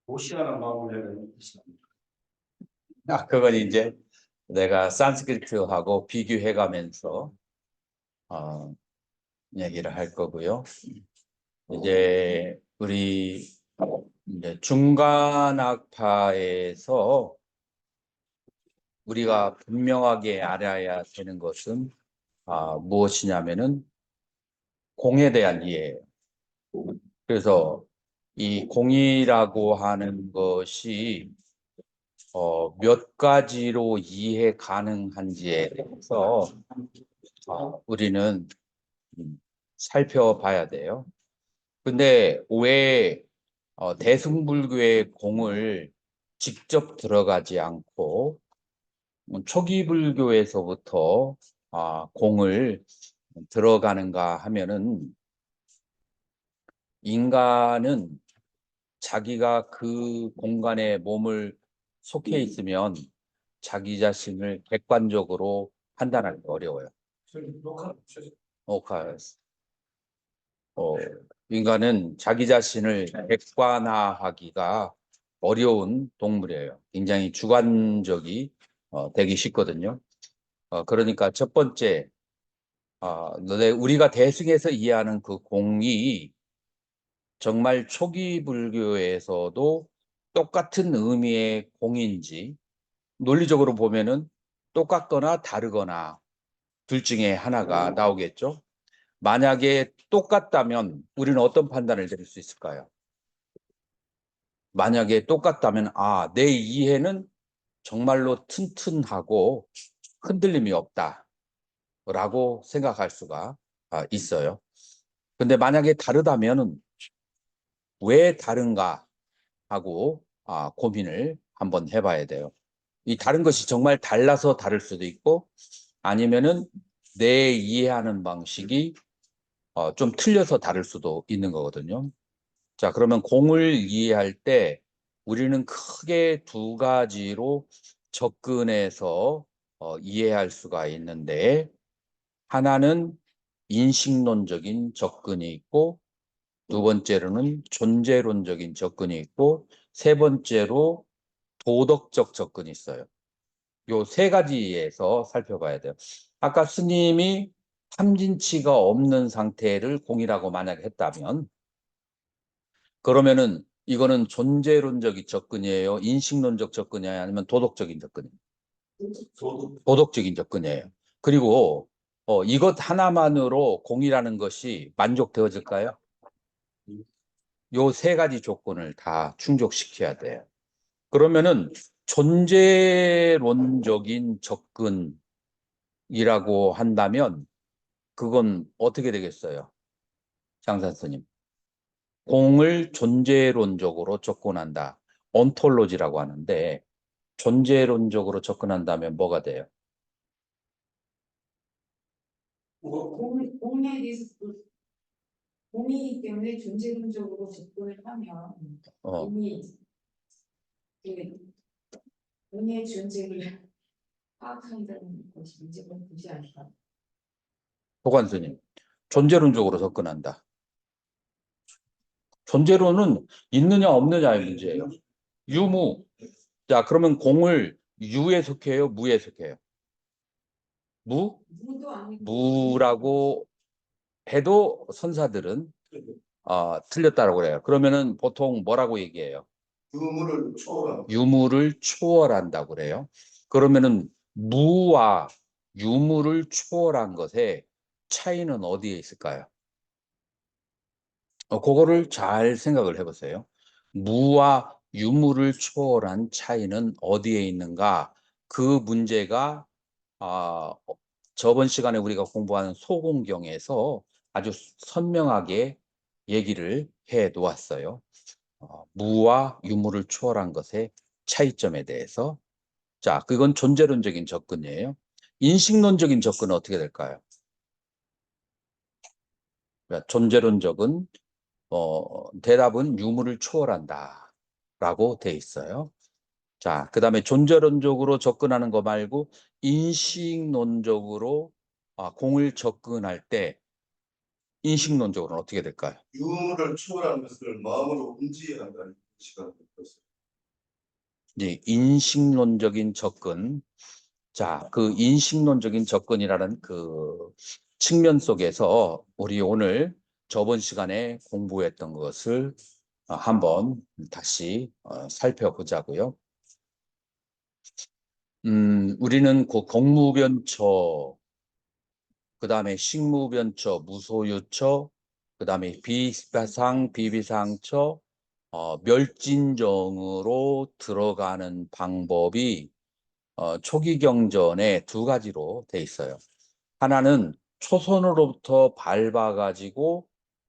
도시하는 마음을 뜻입니다. 그건 이제 내가 산스크리트하고 비교해가면서 얘기를 할 거고요. 이제 우리 이제 중간학파에서 우리가 분명하게 알아야 되는 것은 무엇이냐면은 공에 대한 이해예요. 그래서 이 공이라고 하는 것이 몇 가지로 이해 가능한지에 대해서 우리는 살펴봐야 돼요. 근데 왜 대승불교의 공을 직접 들어가지 않고 초기 불교에서부터 공을 들어가는가 하면은 인간은 자기가 그 공간에 몸을 속해 있으면 자기 자신을 객관적으로 판단하기 어려워요. 인간은 자기 자신을 객관화하기가 어려운 동물이에요. 굉장히 주관적이 되기 쉽거든요. 그러니까 첫 번째, 우리가 대승에서 이해하는 그 공이 정말 초기 불교에서도 똑같은 의미의 공인지, 논리적으로 보면은 똑같거나 다르거나 둘 중에 하나가 나오겠죠. 만약에 똑같다면 우리는 어떤 판단을 내릴 수 있을까요? 만약에 똑같다면 내 이해는 정말로 튼튼하고 흔들림이 없다 라고 생각할 수가 있어요. 근데 만약에 다르다면 왜 다른가 하고 고민을 한번 해봐야 돼요. 이 다른 것이 정말 달라서 다를 수도 있고 아니면은 내 이해하는 방식이 좀 틀려서 다를 수도 있는 거거든요. 자, 그러면 공을 이해할 때 우리는 크게 두 가지로 접근해서 이해할 수가 있는데, 하나는 인식론적인 접근이 있고, 두 번째로는 존재론적인 접근이 있고, 세 번째로 도덕적 접근이 있어요. 요 세 가지에서 살펴봐야 돼요. 아까 스님이 탐진치가 없는 상태를 공이라고 만약에 했다면, 그러면은 이거는 존재론적인 접근이에요? 인식론적 접근이에요? 아니면 도덕적인 접근이에요? 도덕적인 접근이에요. 그리고 이것 하나만으로 공이라는 것이 만족되어질까요? 요 세 가지 조건을 다 충족시켜야 돼요. 그러면은 존재론적인 접근이라고 한다면 그건 어떻게 되겠어요? 장산스님. 공을 존재론적으로 접근한다. 온톨로지라고 하는데 존재론적으로 접근한다면 뭐가 돼요? 공에 대해서 공이기 때문에 존재론적으로 접근을 하면 이미 공의 존재를 파악한다는 것이 문제가 되지 않을까? 도관스님, 존재론적으로 접근한다. 존재론은 있느냐 없느냐의 문제예요. 유무. 자, 그러면 공을 유에 속해요? 무에 속해요? 무? 무라고 해도 선사들은 틀렸다고 그래요. 그러면은 보통 뭐라고 얘기해요? 유무를 초월한다고 그래요. 그러면은 무와 유무를 초월한 것의 차이는 어디에 있을까요? 그거를 잘 생각을 해보세요. 무와 유무를 초월한 차이는 어디에 있는가? 그 문제가 저번 시간에 우리가 공부하는 소공경에서 아주 선명하게 얘기를 해 놓았어요. 무와 유무를 초월한 것의 차이점에 대해서. 자, 그건 존재론적인 접근이에요. 인식론적인 접근은 어떻게 될까요? 그러니까 존재론적은 대답은 유무를 초월한다 라고 돼 있어요. 자, 그 다음에 존재론적으로 접근하는 거 말고 인식론적으로 공을 접근할 때 인식론적으로는 어떻게 될까요? 유무를 초월하는 것을 마음으로 움직여야 한다는 시각을 들었어요. 이제 인식론적인 접근. 자, 그 인식론적인 접근이라는 그 측면 속에서 우리 오늘 저번 시간에 공부했던 것을 한번 다시 살펴보자고요. 우리는 그 공무변처, 그 다음에 식무변처, 무소유처, 그 다음에 비비상, 비비상처, 멸진정으로 들어가는 방법이 초기 경전에 두 가지로 돼 있어요. 하나는 초선으로부터 밟아가지고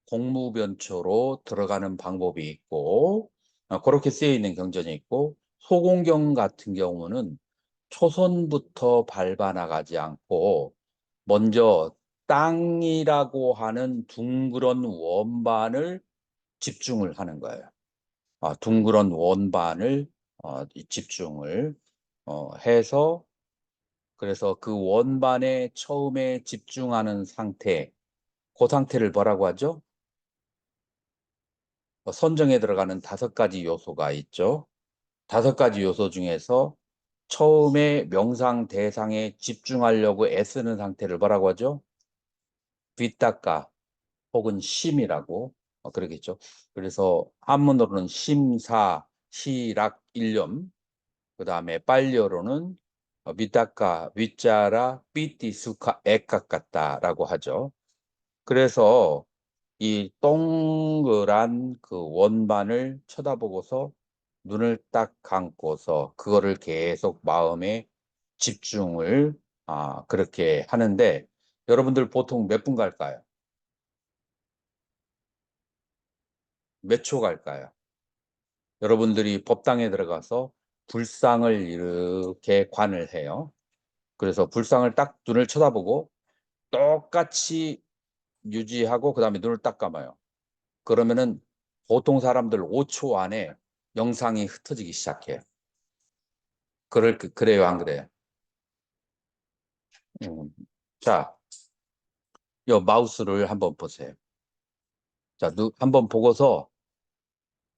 공무변초로 들어가는 방법이 있고, 그렇게 쓰여 있는 경전이 있고, 소공경 같은 경우는 초선부터 밟아 나가지 않고 먼저 땅이라고 하는 둥그런 원반을 집중을 하는 거예요. 둥그런 원반을 집중을 해서, 그래서 그 원반에 처음에 집중하는 상태, 그 상태를 뭐라고 하죠? 선정에 들어가는 5가지 요소가 있죠. 5가지 요소 중에서 처음에 명상 대상에 집중하려고 애쓰는 상태를 뭐라고 하죠? 윗닦아 혹은 심이라고 그러겠죠. 그래서 한문으로는 심사, 시락, 일념, 그 다음에 빨리어로는 밑닦아, 윗자라, 삐띠, 수카, 액각 같다라고 하죠. 그래서 이 동그란 그 원반을 쳐다보고서 눈을 딱 감고서 그거를 계속 마음에 집중을 그렇게 하는데, 여러분들 보통 몇 분 갈까요? 몇 초 갈까요? 여러분들이 법당에 들어가서 불상을 이렇게 관을 해요. 그래서 불상을 딱 눈을 쳐다보고 똑같이 유지하고 그 다음에 눈을 딱 감아요. 그러면은 보통 사람들 5초 안에 영상이 흩어지기 시작해요. 그래요, 안 그래요? 자, 요 마우스를 한번 보세요. 자, 한번 보고서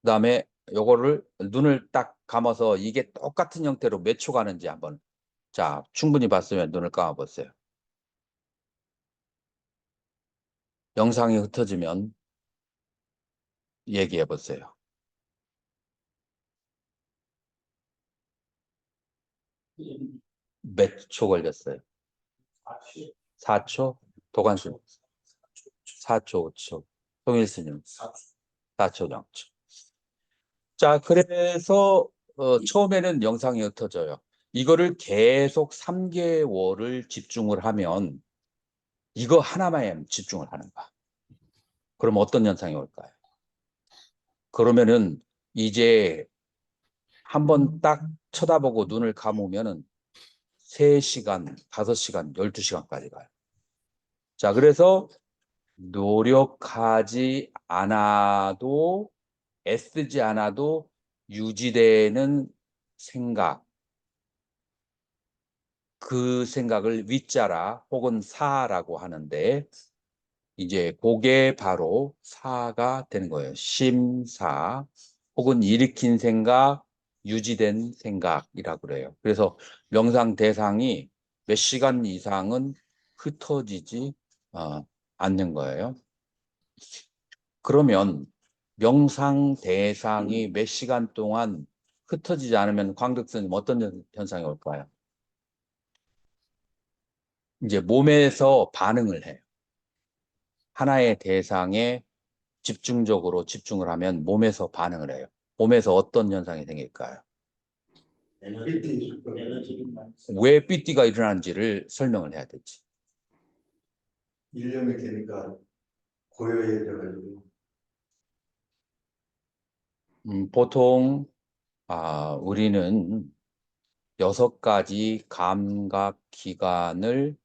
그 다음에 요거를 눈을 딱 감아서 이게 똑같은 형태로 몇 초 가는지 한번, 자, 충분히 봤으면 눈을 감아 보세요. 영상이 흩어지면 얘기해 보세요. 몇 초 걸렸어요? 4초? 도관수 4초, 5초. 송일스님 4초, 0초. 자, 그래서 처음에는 영상이 흩어져요. 이거를 계속 3개월을 집중을 하면 이거 하나만 집중을 하는 거야. 그럼 어떤 현상이 올까요? 그러면은 이제 한번 딱 쳐다보고 눈을 감으면은 3시간, 5시간, 12시간까지 가요. 자, 그래서 노력하지 않아도, 애쓰지 않아도 유지되는 생각, 그 생각을 위자라 혹은 사라고 하는데, 이제 그게 바로 사가 되는 거예요. 심사 혹은 일으킨 생각, 유지된 생각이라고 그래요. 그래서 명상 대상이 몇 시간 이상은 흩어지지 않는 거예요. 그러면 명상 대상이 몇 시간 동안 흩어지지 않으면 광덕스님 어떤 현상이 올까요? 이제 몸에서 반응을 해요. 하나의 대상에 집중적으로 집중을 하면 몸에서 반응을 해요. 몸에서 어떤 현상이 생길까요? 왜 삐띠가 일어나는지를 설명을 해야 되지. 일념이 되니까 고요해져가지고 보통 우리는 6가지 감각 기관을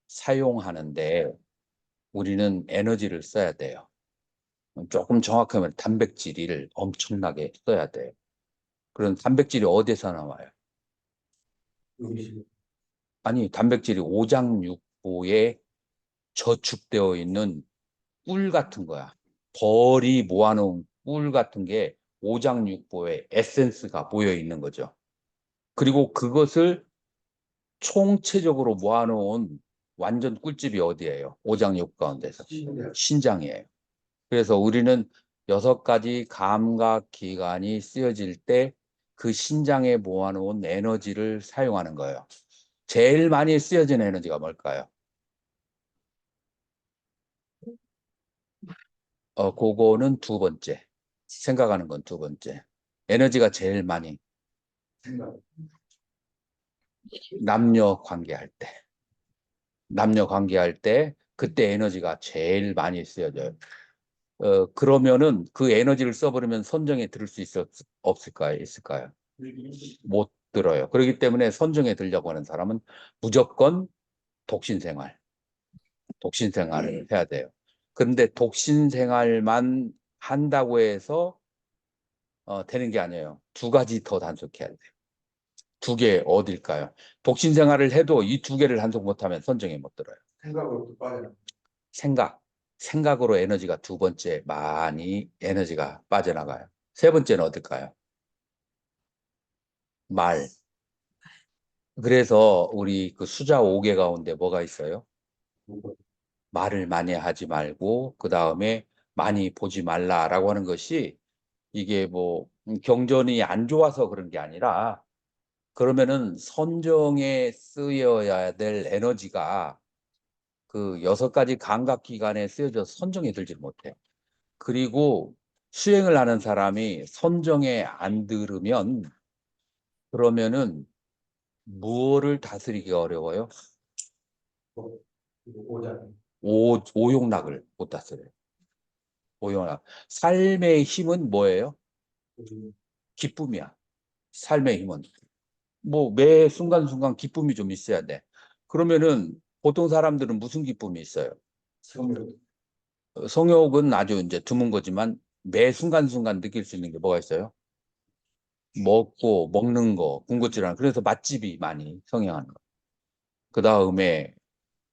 사용하는데 우리는 에너지를 써야 돼요. 조금 정확하면 단백질을 엄청나게 써야 돼요. 그런 단백질이 어디서 나와요? 음식 아니, 단백질이 오장육부에 저축되어 있는 꿀 같은 거야. 벌이 모아놓은 꿀 같은 게 오장육부의 에센스가 모여 있는 거죠. 그리고 그것을 총체적으로 모아놓은 완전 꿀집이 어디예요? 오장육 가운데서 신장이에요. 그래서 우리는 6가지 감각 기관이 쓰여질 때 그 신장에 모아놓은 에너지를 사용하는 거예요. 제일 많이 쓰여진 에너지가 뭘까요? 그거는 2번째. 생각하는 건 2번째. 에너지가 제일 많이 남녀 관계할 때. 남녀 관계할 때 그때 에너지가 제일 많이 쓰여져요. 그러면은 그 에너지를 써버리면 선정에 들을 수 없을까요? 있을까요? 못 들어요. 그렇기 때문에 선정에 들려고 하는 사람은 무조건 독신 생활을 해야 돼요. 그런데 독신 생활만 한다고 해서 되는 게 아니에요. 2가지 더 단속해야 돼요. 2개 어딜까요? 독신 생활을 해도 이 2개를 단속 못하면 선정에 못 들어요. 생각으로 빠져. 생각으로 에너지가 2번째 많이 에너지가 빠져나가요. 3번째는 어떨까요? 말. 그래서 우리 그 수자 5개 가운데 뭐가 있어요? 말을 많이 하지 말고 그 다음에 많이 보지 말라라고 하는 것이 이게 뭐 경전이 안 좋아서 그런 게 아니라 그러면은 선정에 쓰여야 될 에너지가 그 6가지 감각기관에 쓰여져서 선정에 들지 못해요. 그리고 수행을 하는 사람이 선정에 안 들으면 그러면은 무엇을 다스리기가 어려워요? 오장. 오용락을 못 다스려요. 오용락. 삶의 힘은 뭐예요? 기쁨이야. 삶의 힘은. 뭐 매 순간순간 기쁨이 좀 있어야 돼. 그러면은 보통 사람들은 무슨 기쁨이 있어요? 성욕. 성욕은 아주 이제 드문 거지만 매 순간순간 느낄 수 있는 게 뭐가 있어요? 먹는 거, 군것질하는 거. 그래서 맛집이 많이 성행하는 거. 그 다음에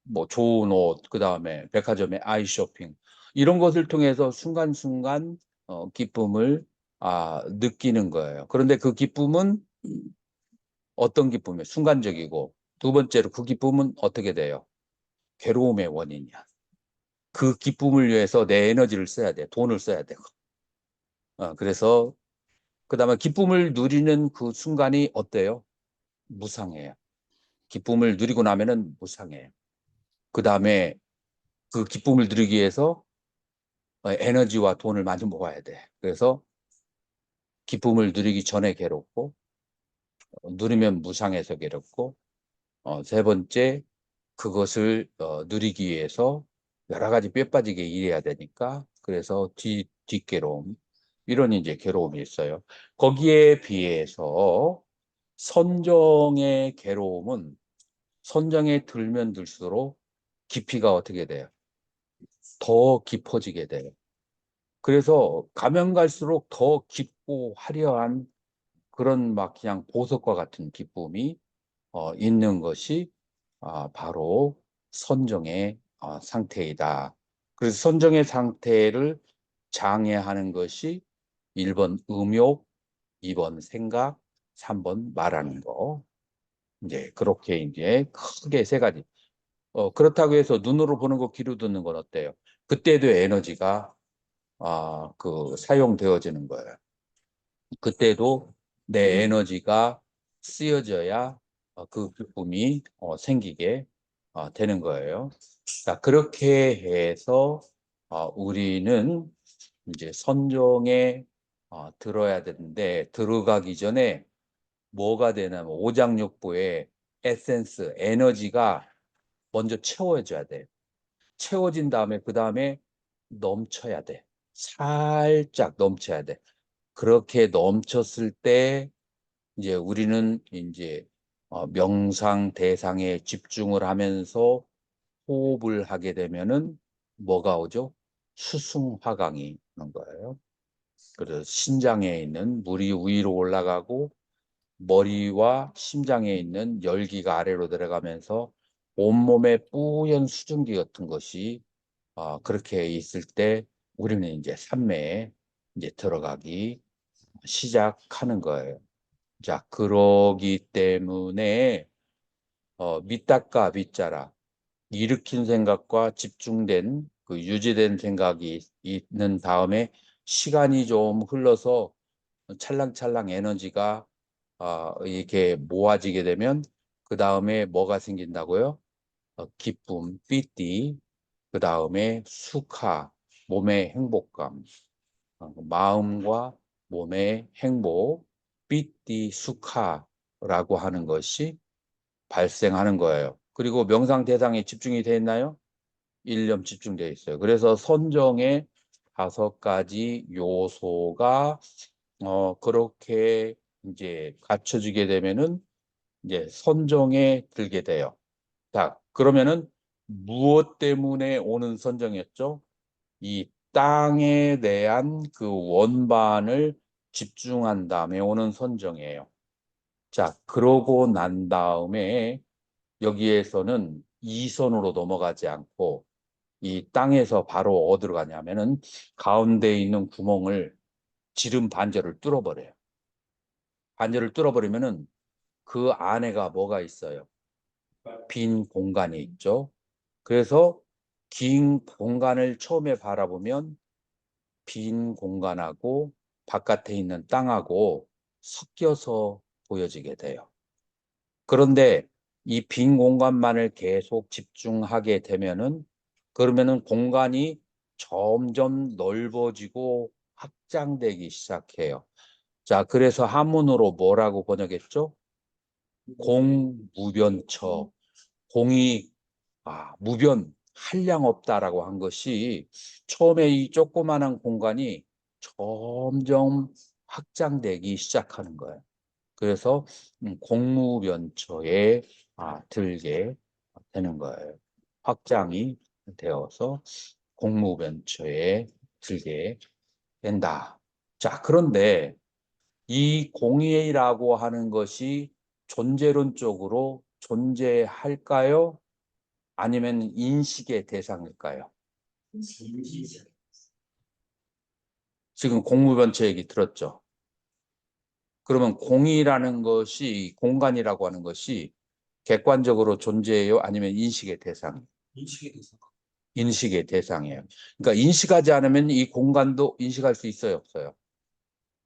뭐 좋은 옷, 그 다음에 백화점의 아이 쇼핑 이런 것을 통해서 순간순간 기쁨을 느끼는 거예요. 그런데 그 기쁨은 어떤 기쁨이에요? 순간적이고 2번째로 그 기쁨은 어떻게 돼요? 괴로움의 원인이야. 그 기쁨을 위해서 내 에너지를 써야 돼. 돈을 써야 되고. 그래서 그 다음에 기쁨을 누리는 그 순간이 어때요? 무상해요. 기쁨을 누리고 나면은 무상해요. 그 다음에 그 기쁨을 누리기 위해서 에너지와 돈을 많이 모아야 돼. 그래서 기쁨을 누리기 전에 괴롭고, 누리면 무상해서 괴롭고, 3번째, 그것을 누리기 위해서 여러 가지 뼈 빠지게 일해야 되니까, 그래서 뒷괴로움, 이런 이제 괴로움이 있어요. 거기에 비해서 선정의 괴로움은 선정에 들면 들수록 깊이가 어떻게 돼요? 더 깊어지게 돼요. 그래서 가면 갈수록 더 깊고 화려한 그런 막 그냥 보석과 같은 기쁨이 있는 것이 바로 선정의 상태이다. 그래서 선정의 상태를 장애하는 것이 1번 음욕, 2번 생각, 3번 말하는 거. 이제 그렇게 이제 크게 3가지. 그렇다고 해서 눈으로 보는 거, 귀로 듣는 건 어때요? 그때도 에너지가 사용되어지는 거예요. 그때도 내 에너지가 쓰여져야 그 기쁨이 생기게 되는 거예요. 자, 그렇게 해서 우리는 이제 선정에 들어야 되는데 들어가기 전에 뭐가 되냐면 오장육부의 에센스, 에너지가 먼저 채워져야 돼요. 채워진 다음에 그 다음에 넘쳐야 돼. 살짝 넘쳐야 돼. 그렇게 넘쳤을 때 이제 우리는 이제 명상 대상에 집중을 하면서 호흡을 하게 되면은 뭐가 오죠? 수승화강이 오는 거예요. 그래서 신장에 있는 물이 위로 올라가고 머리와 심장에 있는 열기가 아래로 들어가면서 온몸에 뿌연 수증기 같은 것이 그렇게 있을 때 우리는 이제 산매에 이제 들어가기 시작하는 거예요. 자, 그러기 때문에 밑닦아 밑자라 일으킨 생각과 집중된 그 유지된 생각이 있는 다음에 시간이 좀 흘러서 찰랑찰랑 에너지가 이렇게 모아지게 되면 그 다음에 뭐가 생긴다고요? 기쁨, 삐띠, 그 다음에 수카, 몸의 행복감, 마음과 몸의 행복, 삐띠, 수카라고 하는 것이 발생하는 거예요. 그리고 명상 대상에 집중이 되어 있나요? 일념 집중되어 있어요. 그래서 선정의 5가지 요소가 그렇게 이제 갖춰지게 되면은 이제 선정에 들게 돼요. 자, 그러면은 무엇 때문에 오는 선정이었죠? 이 땅에 대한 그 원반을 집중한 다음에 오는 선정이에요. 자, 그러고 난 다음에 여기에서는 이선으로 넘어가지 않고 이 땅에서 바로 어디로 가냐면은 가운데 있는 구멍을 지름 반절을 뚫어버려요. 반절을 뚫어버리면은 그 안에가 뭐가 있어요? 빈 공간이 있죠. 그래서 긴 공간을 처음에 바라보면 빈 공간하고 바깥에 있는 땅하고 섞여서 보여지게 돼요. 그런데 이 빈 공간만을 계속 집중하게 되면은 그러면은 공간이 점점 넓어지고 확장되기 시작해요. 자, 그래서 한문으로 뭐라고 번역했죠? 공무변처. 공이 무변, 한량 없다라고 한 것이 처음에 이 조그마한 공간이 점점 확장되기 시작하는 거예요. 그래서 공무변처에 들게 되는 거예요. 확장이 되어서 공무변처에 들게 된다. 자, 그런데 이 공이라고 하는 것이 존재론적으로 존재할까요? 아니면 인식의 대상일까요? 지금 공무변처 얘기 들었죠? 그러면 공이라는 것이, 공간이라고 하는 것이 객관적으로 존재해요? 아니면 인식의 대상? 인식의 대상. 인식의 대상이에요. 그러니까 인식하지 않으면 이 공간도 인식할 수 있어요? 없어요?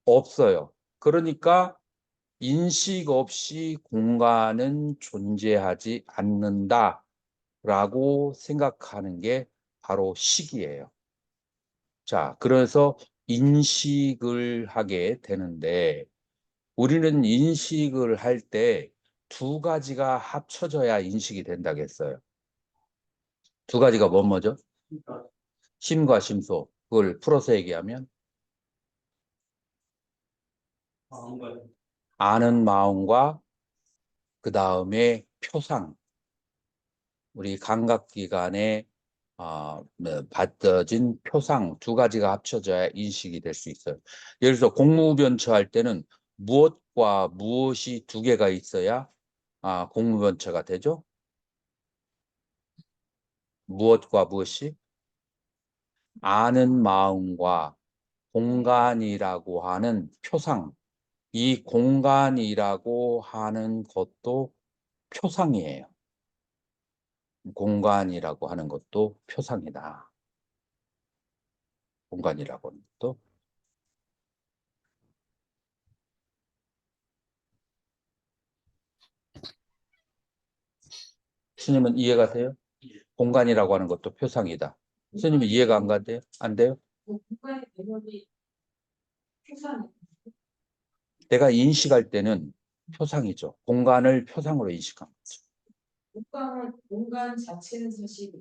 없어요. 그러니까 인식 없이 공간은 존재하지 않는다라고 생각하는 게 바로 식이에요. 자, 그래서 인식을 하게 되는데 우리는 인식을 할 때 2가지가 합쳐져야 인식이 된다겠어요. 2가지가 뭐죠? 심과 심소. 그걸 풀어서 얘기하면 아는 마음과 그 다음에 표상. 우리 감각기관에 받쳐진 표상 2가지가 합쳐져야 인식이 될 수 있어요. 예를 들어서 공무변처 할 때는 무엇과 무엇이 2개가 있어야 공무변처가 되죠? 무엇과 무엇이? 아는 마음과 공간이라고 하는 표상. 이 공간이라고 하는 것도 표상이에요. 공간이라고 하는 것도 표상이다. 공간이라고 하는 것도. 스님은 이해가 돼요? 공간이라고 하는 것도 표상이다. 스님은 이해가 안 가돼요? 안 돼요? 공간의 개념이 표상. 내가 인식할 때는 표상이죠. 공간을 표상으로 인식합니다. 공간 자체는 사실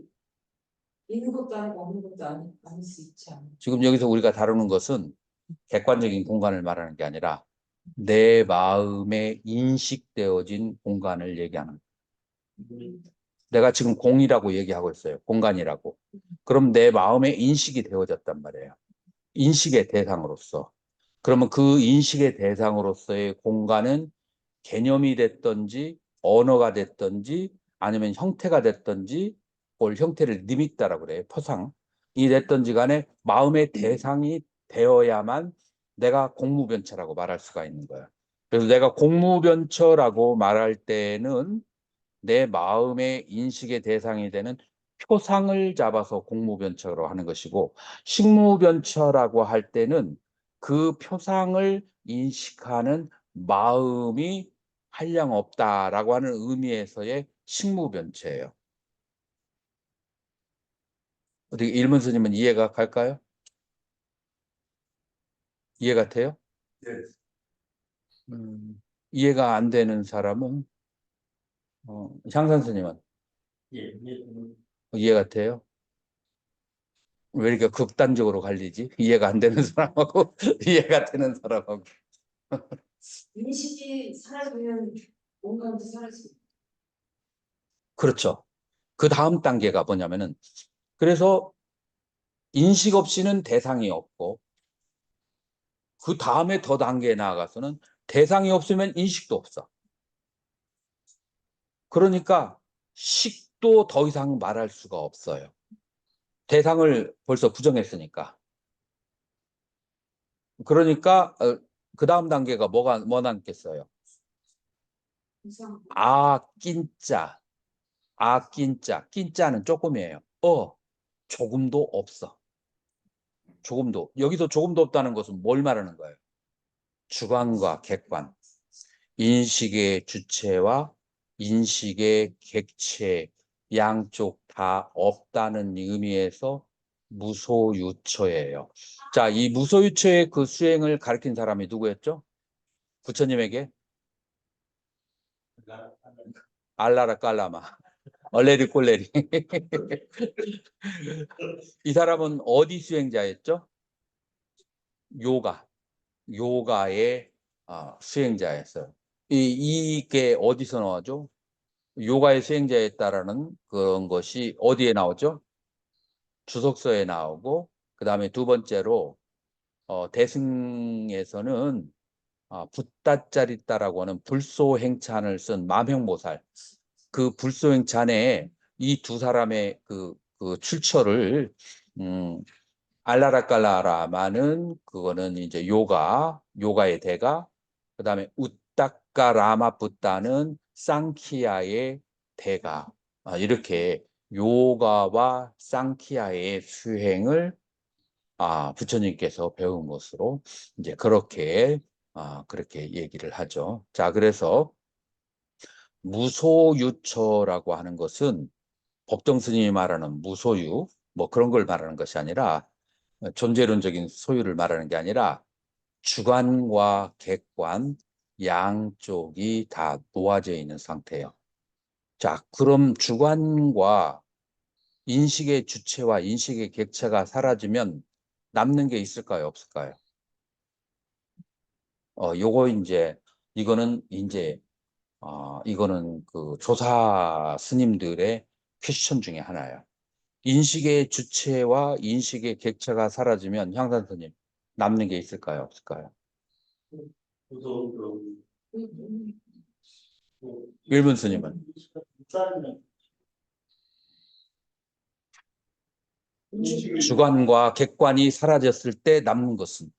있는 것도 아니고 없는 것도 아닐 수 있지 않아요. 지금 여기서 우리가 다루는 것은 객관적인 공간을 말하는 게 아니라 내 마음에 인식되어진 공간을 얘기하는 거예요. 내가 지금 공이라고 얘기하고 있어요. 공간이라고. 그럼 내 마음에 인식이 되어졌단 말이에요. 인식의 대상으로서. 그러면 그 인식의 대상으로서의 공간은 개념이 됐든지 언어가 됐든지 아니면 형태가 됐든지 그걸 형태를 니밋다라고 그래요. 표상. 됐든지 간에 마음의 대상이 되어야만 내가 공무변처라고 말할 수가 있는 거야. 그래서 내가 공무변처라고 말할 때는 내 마음의 인식의 대상이 되는 표상을 잡아서 공무변처로 하는 것이고, 식무변처라고 할 때는 그 표상을 인식하는 마음이 한량없다라고 하는 의미에서의 식무변처예요. 어떻게 일문 스님은 이해가 갈까요? 이해가 돼요? 예. 이해가 안 되는 사람은 향산 스님은 예, 예. 이해가 돼요? 왜 이렇게 극단적으로 갈리지? 이해가 안 되는 사람하고 이해가 되는 사람하고. 인식이 사라지면 뭔가도 사라지고. 그렇죠. 그 다음 단계가 뭐냐면은, 그래서 인식 없이는 대상이 없고, 그 다음에 더 단계에 나아가서는 대상이 없으면 인식도 없어. 그러니까 식도 더 이상 말할 수가 없어요. 대상을 벌써 부정했으니까. 그러니까 그 다음 단계가 뭐 남겠어요? 이상. 낀자. 낀자. 낀자는 조금이에요. 조금도 없어. 조금도. 여기서 조금도 없다는 것은 뭘 말하는 거예요? 주관과 객관. 인식의 주체와 인식의 객체 양쪽 다 없다는 의미에서 무소유처예요. 자, 이 무소유처의 그 수행을 가르친 사람이 누구였죠? 부처님에게 알라라 깔라마, 얼레리 꼴레리. 이 사람은 어디 수행자였죠? 요가의 수행자였어요. 이게 어디서 나와죠? 요가의 수행자였다라는 그런 것이 어디에 나오죠? 주석서에 나오고, 그 다음에 두 번째로 대승에서는 붓다짜리따라고 하는 불소행찬을 쓴 마명보살, 그 불소행찬에 이 두 사람의 그 출처를 알라라깔라라마는 그거는 이제 요가의 대가, 그 다음에 우따까 라마붓다는 쌍키아의 대가, 이렇게 요가와 쌍키아의 수행을 부처님께서 배운 것으로 이제 그렇게 얘기를 하죠. 자, 그래서 무소유처라고 하는 것은 법정 스님이 말하는 무소유 뭐 그런 걸 말하는 것이 아니라, 존재론적인 소유를 말하는 게 아니라 주관과 객관 양쪽이 다 놓아져 있는 상태예요. 자, 그럼 주관과 인식의 주체와 인식의 객체가 사라지면 남는 게 있을까요? 없을까요? 이거는 그 조사 스님들의 퀘스천 중에 하나예요. 인식의 주체와 인식의 객체가 사라지면 향산 스님 남는 게 있을까요? 없을까요? 우선 일본 스님은 주관과 객관이 사라졌을 때 남는 것은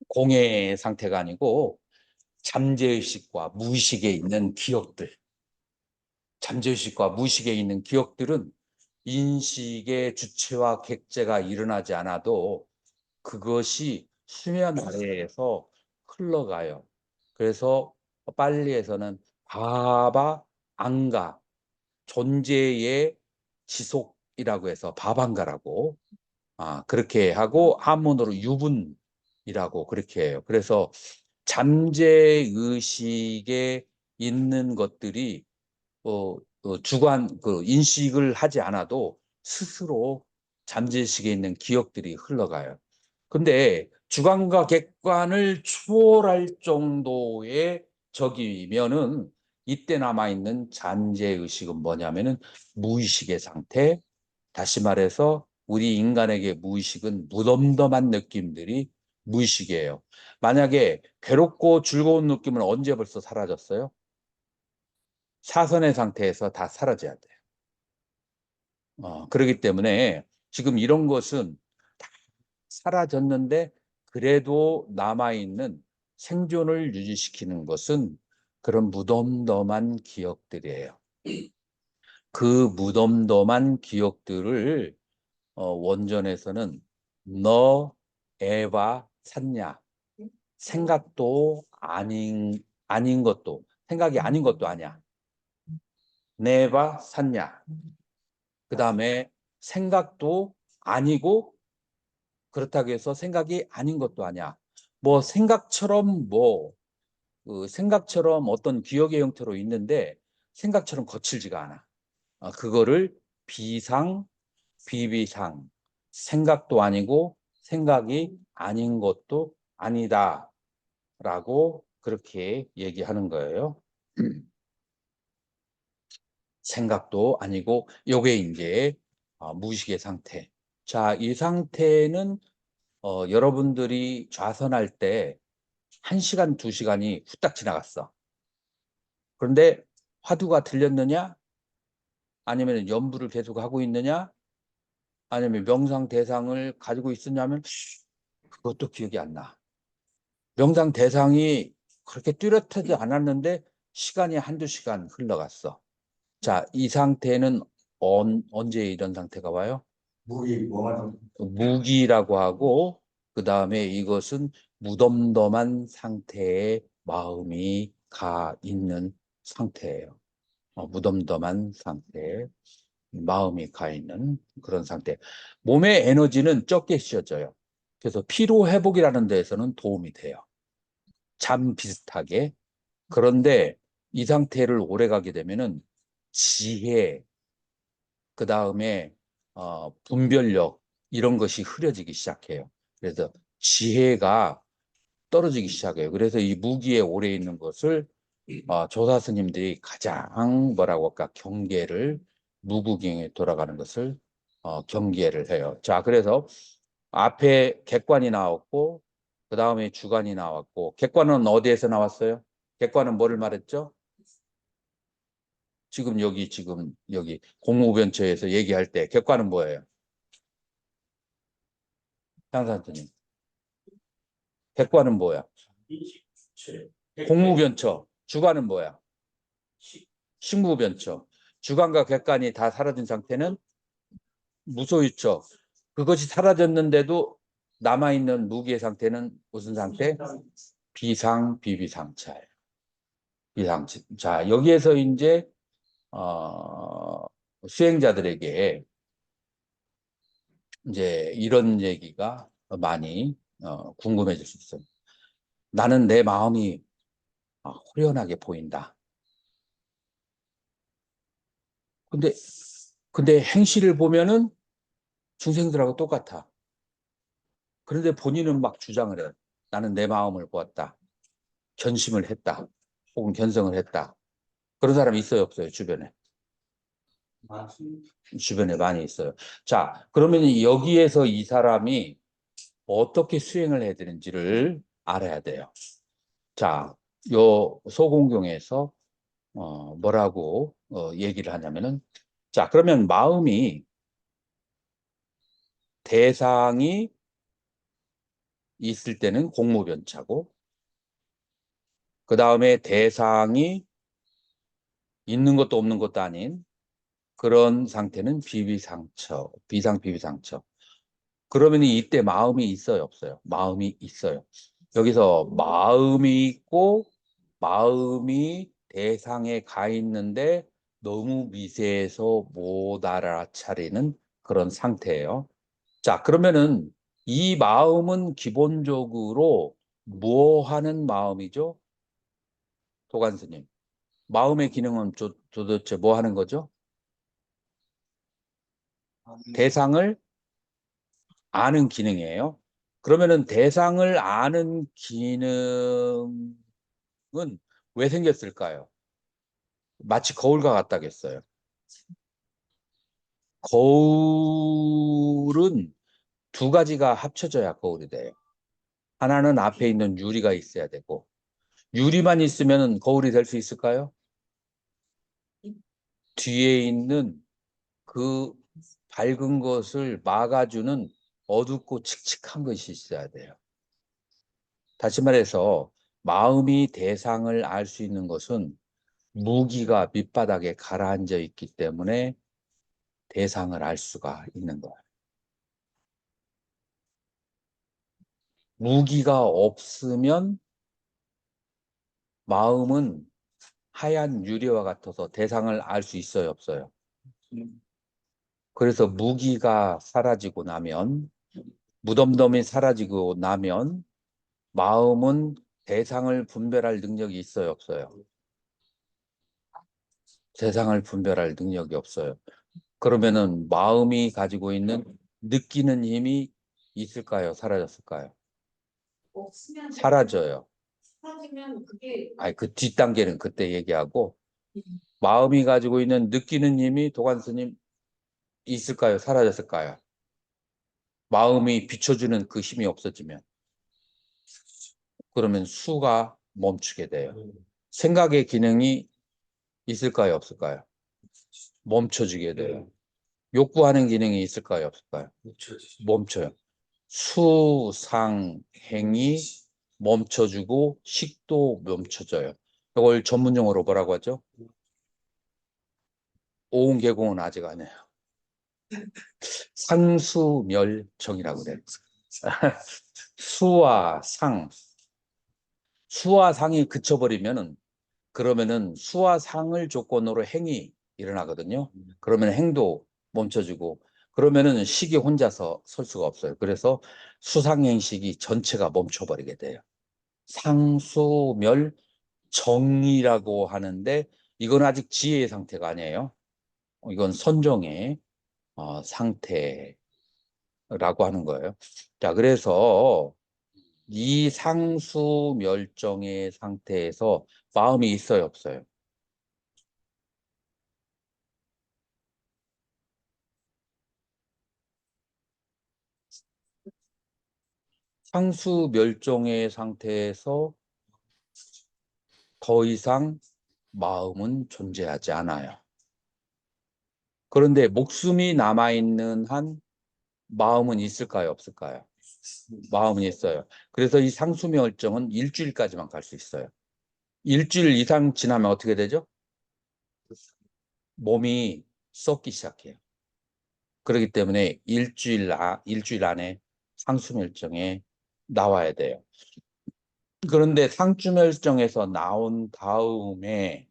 공의 상태가 아니고 잠재의식과 무의식에 있는 기억들. 잠재의식과 무의식에 있는 기억들은 인식의 주체와 객체가 일어나지 않아도 그것이 수면 아래에서 흘러가요. 그래서 빨리에서는 바바 앙가, 존재의 지속이라고 해서 바방가라고 그렇게 하고, 한문으로 유분이라고 그렇게 해요. 그래서 잠재의식에 있는 것들이 주관 인식을 하지 않아도 스스로 잠재의식에 있는 기억들이 흘러가요. 근데 주관과 객관을 초월할 정도의 적이면은 이때 남아있는 잠재의식은 뭐냐면은 무의식의 상태. 다시 말해서 우리 인간에게 무의식은 무덤덤한 느낌들이 무의식이에요. 만약에 괴롭고 즐거운 느낌은 언제 벌써 사라졌어요? 사선의 상태에서 다 사라져야 돼요. 그렇기 때문에 지금 이런 것은 다 사라졌는데 그래도 남아있는 생존을 유지시키는 것은 그런 무덤덤한 기억들이에요. 그 무덤덤한 기억들을 원전에서는 너 에바 샀냐? 생각도 아닌 것도 생각이 아닌 것도 아니야. 네바 샀냐? 그 다음에 생각도 아니고 그렇다고 해서 생각이 아닌 것도 아니야. 뭐 생각처럼 생각처럼 어떤 기억의 형태로 있는데 생각처럼 거칠지가 않아. 그거를 비상, 비비상, 생각도 아니고 생각이 아닌 것도 아니다라고 그렇게 얘기하는 거예요. 생각도 아니고 요게 이제 무의식의 상태. 자, 이 상태는 여러분들이 좌선할 때 1시간, 2시간이 후딱 지나갔어. 그런데 화두가 들렸느냐? 아니면 연부를 계속 하고 있느냐? 아니면 명상 대상을 가지고 있었냐면 그것도 기억이 안 나. 명상 대상이 그렇게 뚜렷하지 않았는데 시간이 한두 시간 흘러갔어. 자, 이 상태는 언제 이런 상태가 와요? 무기라고 하고 그 다음에 이것은 무덤덤한 상태에 마음이 가 있는 상태예요. 무덤덤한 상태에 마음이 가 있는 그런 상태. 몸의 에너지는 적게 씌어져요. 그래서 피로 회복이라는 데에서는 도움이 돼요. 잠 비슷하게. 그런데 이 상태를 오래 가게 되면은 지혜, 그 다음에 분별력 이런 것이 흐려지기 시작해요. 그래서 지혜가 떨어지기 시작해요. 그래서 이 무기에 오래 있는 것을 조사 스님들이 가장 뭐라고 할까 경계를 무구경에 돌아가는 것을 경계를 해요. 자, 그래서 앞에 객관이 나왔고 그 다음에 주관이 나왔고 객관은 어디에서 나왔어요? 객관은 뭐를 말했죠? 지금 여기 공무변처에서 얘기할 때 객관은 뭐예요? 장사님 객관은 뭐야? 인식 주체. 공무변처. 주관은 뭐야? 식무변처. 주관과 객관이 다 사라진 상태는 무소유처. 그것이 사라졌는데도 남아있는 무기의 상태는 무슨 상태? 비상, 비비상차예요. 비상차. 여기에서 이제 수행자들에게 이제 이런 얘기가 많이 궁금해질 수 있어요. 나는 내 마음이 호련하게 보인다. 근데 행실을 보면은 중생들하고 똑같아. 그런데 본인은 막 주장을 해. 나는 내 마음을 보았다. 견심을 했다. 혹은 견성을 했다. 그런 사람이 있어요, 없어요? 주변에 많이 있어요. 자, 그러면 여기에서 이 사람이 어떻게 수행을 해야 되는지를 알아야 돼요. 자, 요 소공경에서 뭐라고 얘기를 하냐면은 자, 그러면 마음이 대상이 있을 때는 공무변차고 그 다음에 대상이 있는 것도 없는 것도 아닌 그런 상태는 비비상처, 비상비비상처. 그러면 이때 마음이 있어요, 없어요? 마음이 있어요. 여기서 마음이 있고 마음이 대상에 가 있는데 너무 미세해서 못 알아차리는 그런 상태예요. 자, 그러면은 이 마음은 기본적으로 뭐 하는 마음이죠? 도관스님. 마음의 기능은 도대체 뭐 하는 거죠? 대상을 아는 기능이에요. 그러면은 대상을 아는 기능은 왜 생겼을까요? 마치 거울과 같다겠어요. 거울은 두 가지가 합쳐져야 거울이 돼요. 하나는 앞에 있는 유리가 있어야 되고 유리만 있으면 거울이 될 수 있을까요? 뒤에 있는 그 밝은 것을 막아주는 어둡고 칙칙한 것이 있어야 돼요. 다시 말해서 마음이 대상을 알 수 있는 것은 무기가 밑바닥에 가라앉아 있기 때문에 대상을 알 수가 있는 거예요. 무기가 없으면 마음은 하얀 유리와 같아서 대상을 알 수 있어요, 없어요? 그래서 무기가 사라지고 나면, 무덤덤이 사라지고 나면 마음은 대상을 분별할 능력이 있어요, 없어요? 대상을 분별할 능력이 없어요. 그러면은 마음이 가지고 있는 느끼는 힘이 있을까요? 사라졌을까요? 없으면 사라져요. 사라지면 그게 아니, 그 뒷단계는 그때 얘기하고, 마음이 가지고 있는 느끼는 힘이 도관 스님 있을까요? 사라졌을까요? 마음이 비춰주는 그 힘이 없어지면, 그러면 수가 멈추게 돼요. 생각의 기능이 있을까요? 없을까요? 멈춰지게 돼요. 욕구하는 기능이 있을까요? 없을까요? 멈춰요. 수상행이 멈춰주고 식도 멈춰져요. 이걸 전문용어로 뭐라고 하죠? 오온개공은 아직 아니에요. 상수멸정이라고 그래요. 수와 상이 그쳐버리면은, 그러면은 수와 상을 조건으로 행이 일어나거든요. 그러면 행도 멈춰지고, 그러면은 식이 혼자서 설 수가 없어요. 그래서 수상행식이 전체가 멈춰버리게 돼요. 상수멸정이라고 하는데, 이건 아직 지혜의 상태가 아니에요. 이건 선정의 상태라고 하는 거예요. 자, 그래서 이 상수멸정의 상태에서 마음이 있어요, 없어요? 상수멸정의 상태에서 더 이상 마음은 존재하지 않아요. 그런데 목숨이 남아있는 한 마음은 있을까요, 없을까요? 마음은 있어요. 그래서 이 상수멸정은 일주일까지만 갈 수 있어요. 일주일 이상 지나면 어떻게 되죠? 몸이 썩기 시작해요. 그렇기 때문에 일주일 안에 상수멸정에 나와야 돼요. 그런데 상수멸정에서 나온 다음에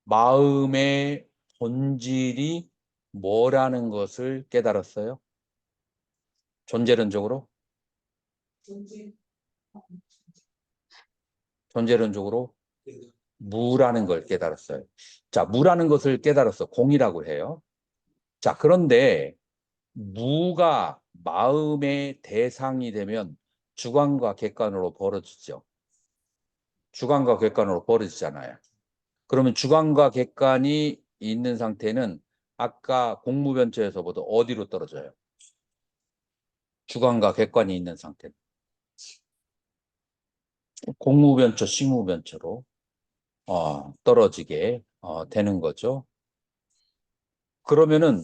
마음의 본질이 뭐라는 것을 깨달았어요? 존재론적으로? 존재 존재론적으로 무라는 걸 깨달았어요. 자, 무라는 것을 깨달았어. 공이라고 해요. 자, 그런데 무가 마음의 대상이 되면 주관과 객관으로 벌어지죠. 주관과 객관으로 벌어지잖아요. 그러면 주관과 객관이 있는 상태는 아까 공무변처에서보다 어디로 떨어져요? 주관과 객관이 있는 상태는 공무변처, 식무변처로 떨어지게 되는 거죠. 그러면은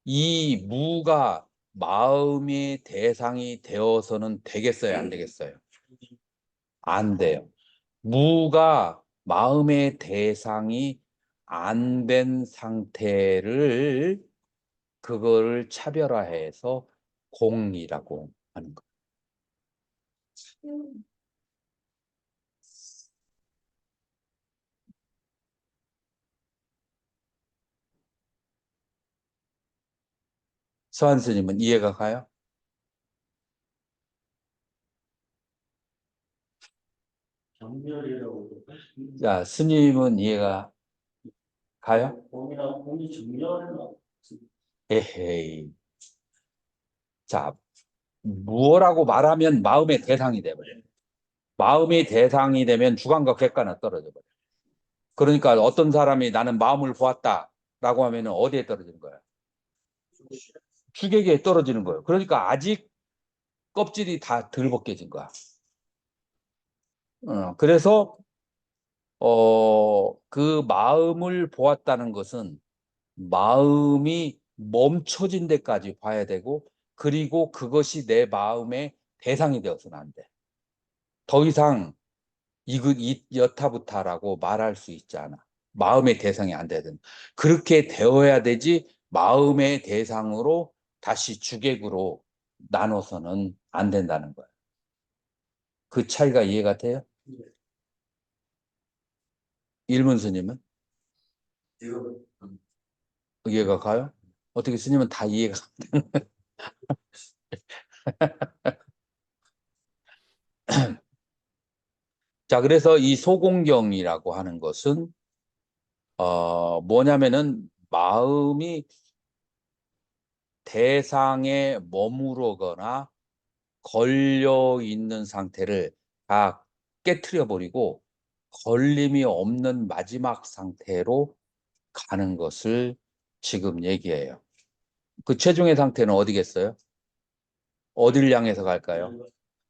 이 무가 마음의 대상이 되어서는 되겠어요, 안 되겠어요? 안 돼요. 무가 마음의 대상이 안 된 상태를 그거를 차별화해서 공이라고 하는 거예요. 서한 스님은 이해가 가요? 정렬이라고. 자, 스님은 이해가 가요? 공이 정렬이라고. 에헤이. 자, 무엇라고 말하면 마음의 대상이 돼버려요. 마음의 대상이 되면 주관과 객관은 떨어져 버려요. 그러니까 어떤 사람이 나는 마음을 보았다라고 하면 어디에 떨어지는 거예요? 주객에 떨어지는 거예요. 그러니까 아직 껍질이 다 덜 벗겨진 거야. 그래서 그 마음을 보았다는 것은 마음이 멈춰진 데까지 봐야 되고, 그리고 그것이 내 마음의 대상이 되어서는 안 돼. 더 이상 여타부타라고 말할 수 있지 않아. 마음의 대상이 안 되든. 그렇게 되어야 되지, 마음의 대상으로 다시 주객으로 나눠서는 안 된다는 거야. 그 차이가 이해가 돼요? 일문 스님은? 이거 이해가 가요? 어떻게 스님은 다 이해가. 자, 그래서 이 소공경이라고 하는 것은 뭐냐면은 마음이 대상에 머무르거나 걸려 있는 상태를 다 깨트려 버리고 걸림이 없는 마지막 상태로 가는 것을 지금 얘기해요. 그 최종의 상태는 어디겠어요? 어딜 향해서 갈까요?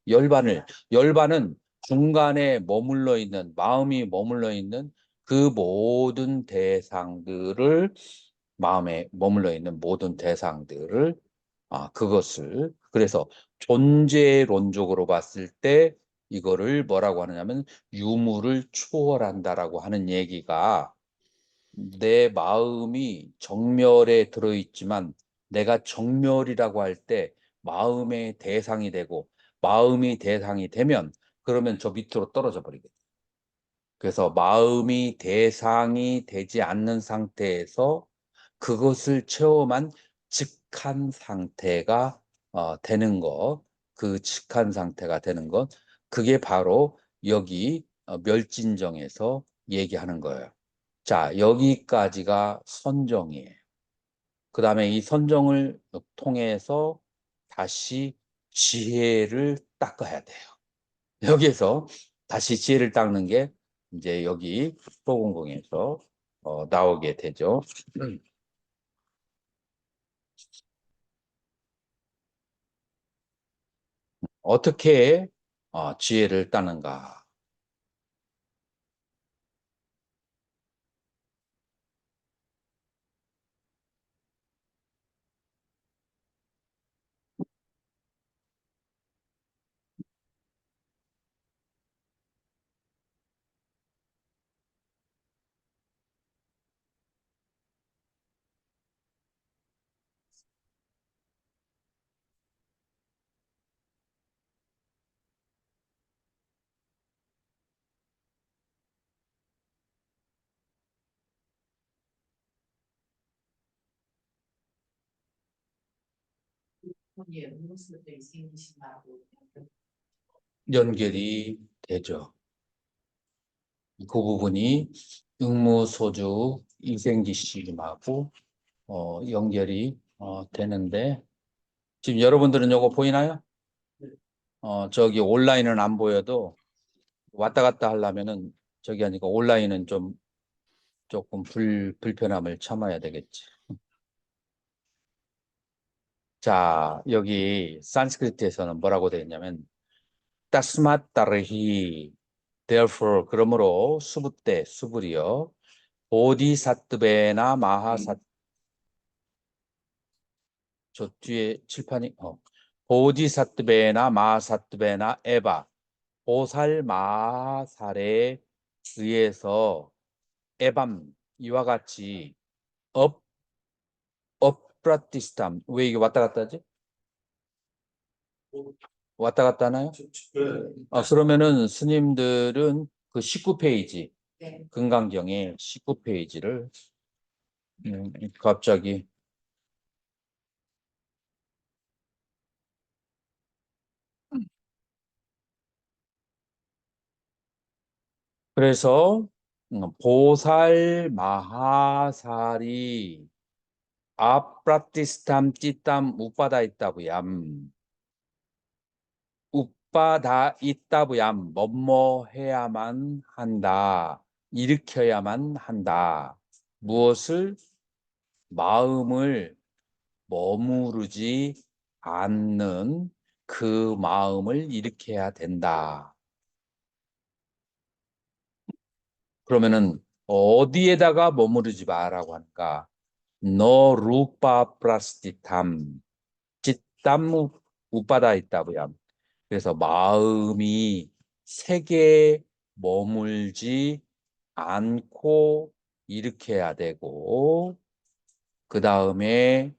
열반은 중간에 머물러 있는, 마음이 머물러 있는 그 모든 대상들을, 마음에 머물러 있는 모든 대상들을, 그것을, 그래서 존재론적으로 봤을 때 이거를 뭐라고 하느냐면 유무를 초월한다라고 하는 얘기가, 내 마음이 정멸에 들어있지만 내가 정멸이라고 할 때 마음의 대상이 되고, 마음이 대상이 되면 그러면 저 밑으로 떨어져 버리거든요. 그래서 마음이 대상이 되지 않는 상태에서 그것을 체험한 직한 상태가 되는 것, 그 직한 상태가 되는 것, 그게 바로 여기 멸진정에서 얘기하는 거예요. 자, 여기까지가 선정이에요. 그 다음에 이 선정을 통해서 다시 지혜를 닦아야 돼요. 여기에서 다시 지혜를 닦는 게 이제 여기 소공공에서 나오게 되죠. 어떻게 지혜를 닦는가? 거기에 음료수들이 생기신다고. 연결이 되죠. 그 부분이 응무소주 이생기심하고 연결이 되는데, 지금 여러분들은 요거 보이나요? 저기 온라인은 안 보여도 왔다 갔다 하려면은 저기 하니까 온라인은 좀 조금 불편함을 참아야 되겠지. 자, 여기 산스크리트에서는 뭐라고 되어 있냐면 따스맛 따르히, therefore, 그러므로 수붓대 수불이요, 보디사트베나 마하사, 저 뒤에 칠판이 보디사트베나 마하사트베나 에바, 보살 마하살에 의해서 에밤, 이와 같이 업 업라티스탐, 왜 이게 왔다 갔다 하지? 왔다 갔다 하나요? 그러면은 스님들은 그 19페이지 네. 금강경의 19페이지를 갑자기, 그래서 보살 마하살이 아프라티스탐 찌땀 우빠다 있다부얌, 우빠다 있다부얌, 뭐뭐 해야만 한다, 일으켜야만 한다. 무엇을? 마음을 머무르지 않는 그 마음을 일으켜야 된다. 그러면은 어디에다가 머무르지 마라고 하는가? no rupa prastitam cidtam upadaitabhyam. 그래서 마음이 색에 머물지 않고 일으켜야 되고, 그 다음에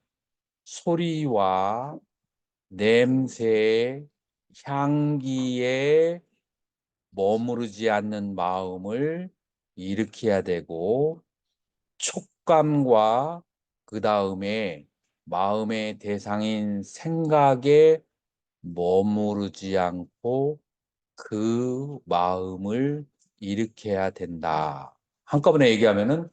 소리와 냄새, 향기에 머무르지 않는 마음을 일으켜야 되고, 촉감과 그 다음에 마음의 대상인 생각에 머무르지 않고 그 마음을 일으켜야 된다. 한꺼번에 얘기하면은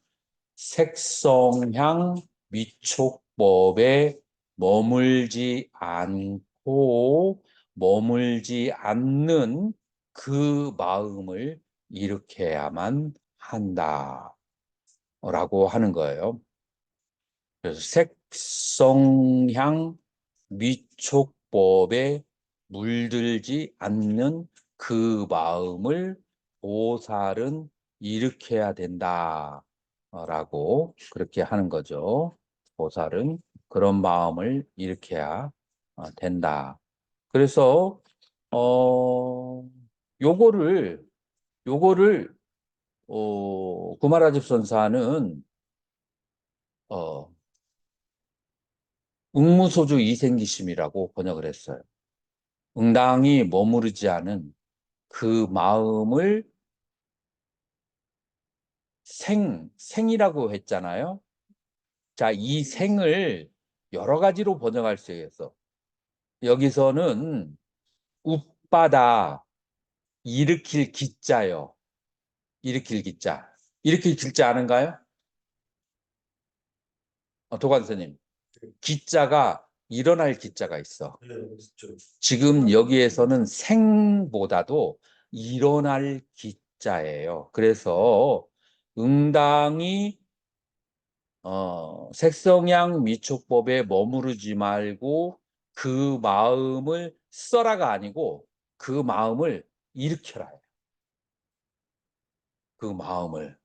색성향 미촉법에 머물지 않고 머물지 않는 그 마음을 일으켜야만 한다. 라고 하는 거예요. 그래서 색성향 미촉법에 물들지 않는 그 마음을 보살은 일으켜야 된다. 라고 그렇게 하는 거죠. 보살은 그런 마음을 일으켜야 된다. 그래서 요거를 구마라집 선사는 응무소주 이생기심이라고 번역을 했어요. 응당이 머무르지 않은 그 마음을 생이라고 했잖아요. 자, 이 생을 여러 가지로 번역할 수 있어. 여기서는 웃바다, 일으킬 기자요. 일으킬 기자. 일으킬 기자 아는가요? 도관스님. 기자가 일어날 기자가 있어. 네, 그렇죠. 지금 여기에서는 생보다도 일어날 기자예요. 그래서 응당이 색성향 미촉법에 머무르지 말고 그 마음을 써라가 아니고 그 마음을 일으켜라. 그 마음을.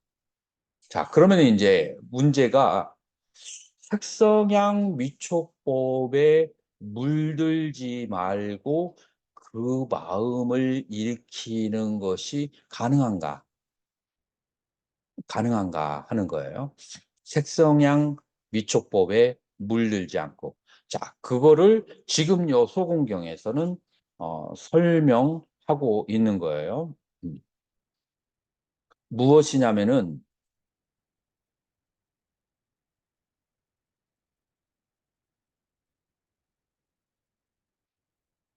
자, 그러면 이제 문제가 색성향 미촉법에 물들지 말고 그 마음을 일으키는 것이 가능한가? 가능한가 하는 거예요. 색성향 미촉법에 물들지 않고. 자, 그거를 지금 요 소공경에서는 설명하고 있는 거예요. 무엇이냐면은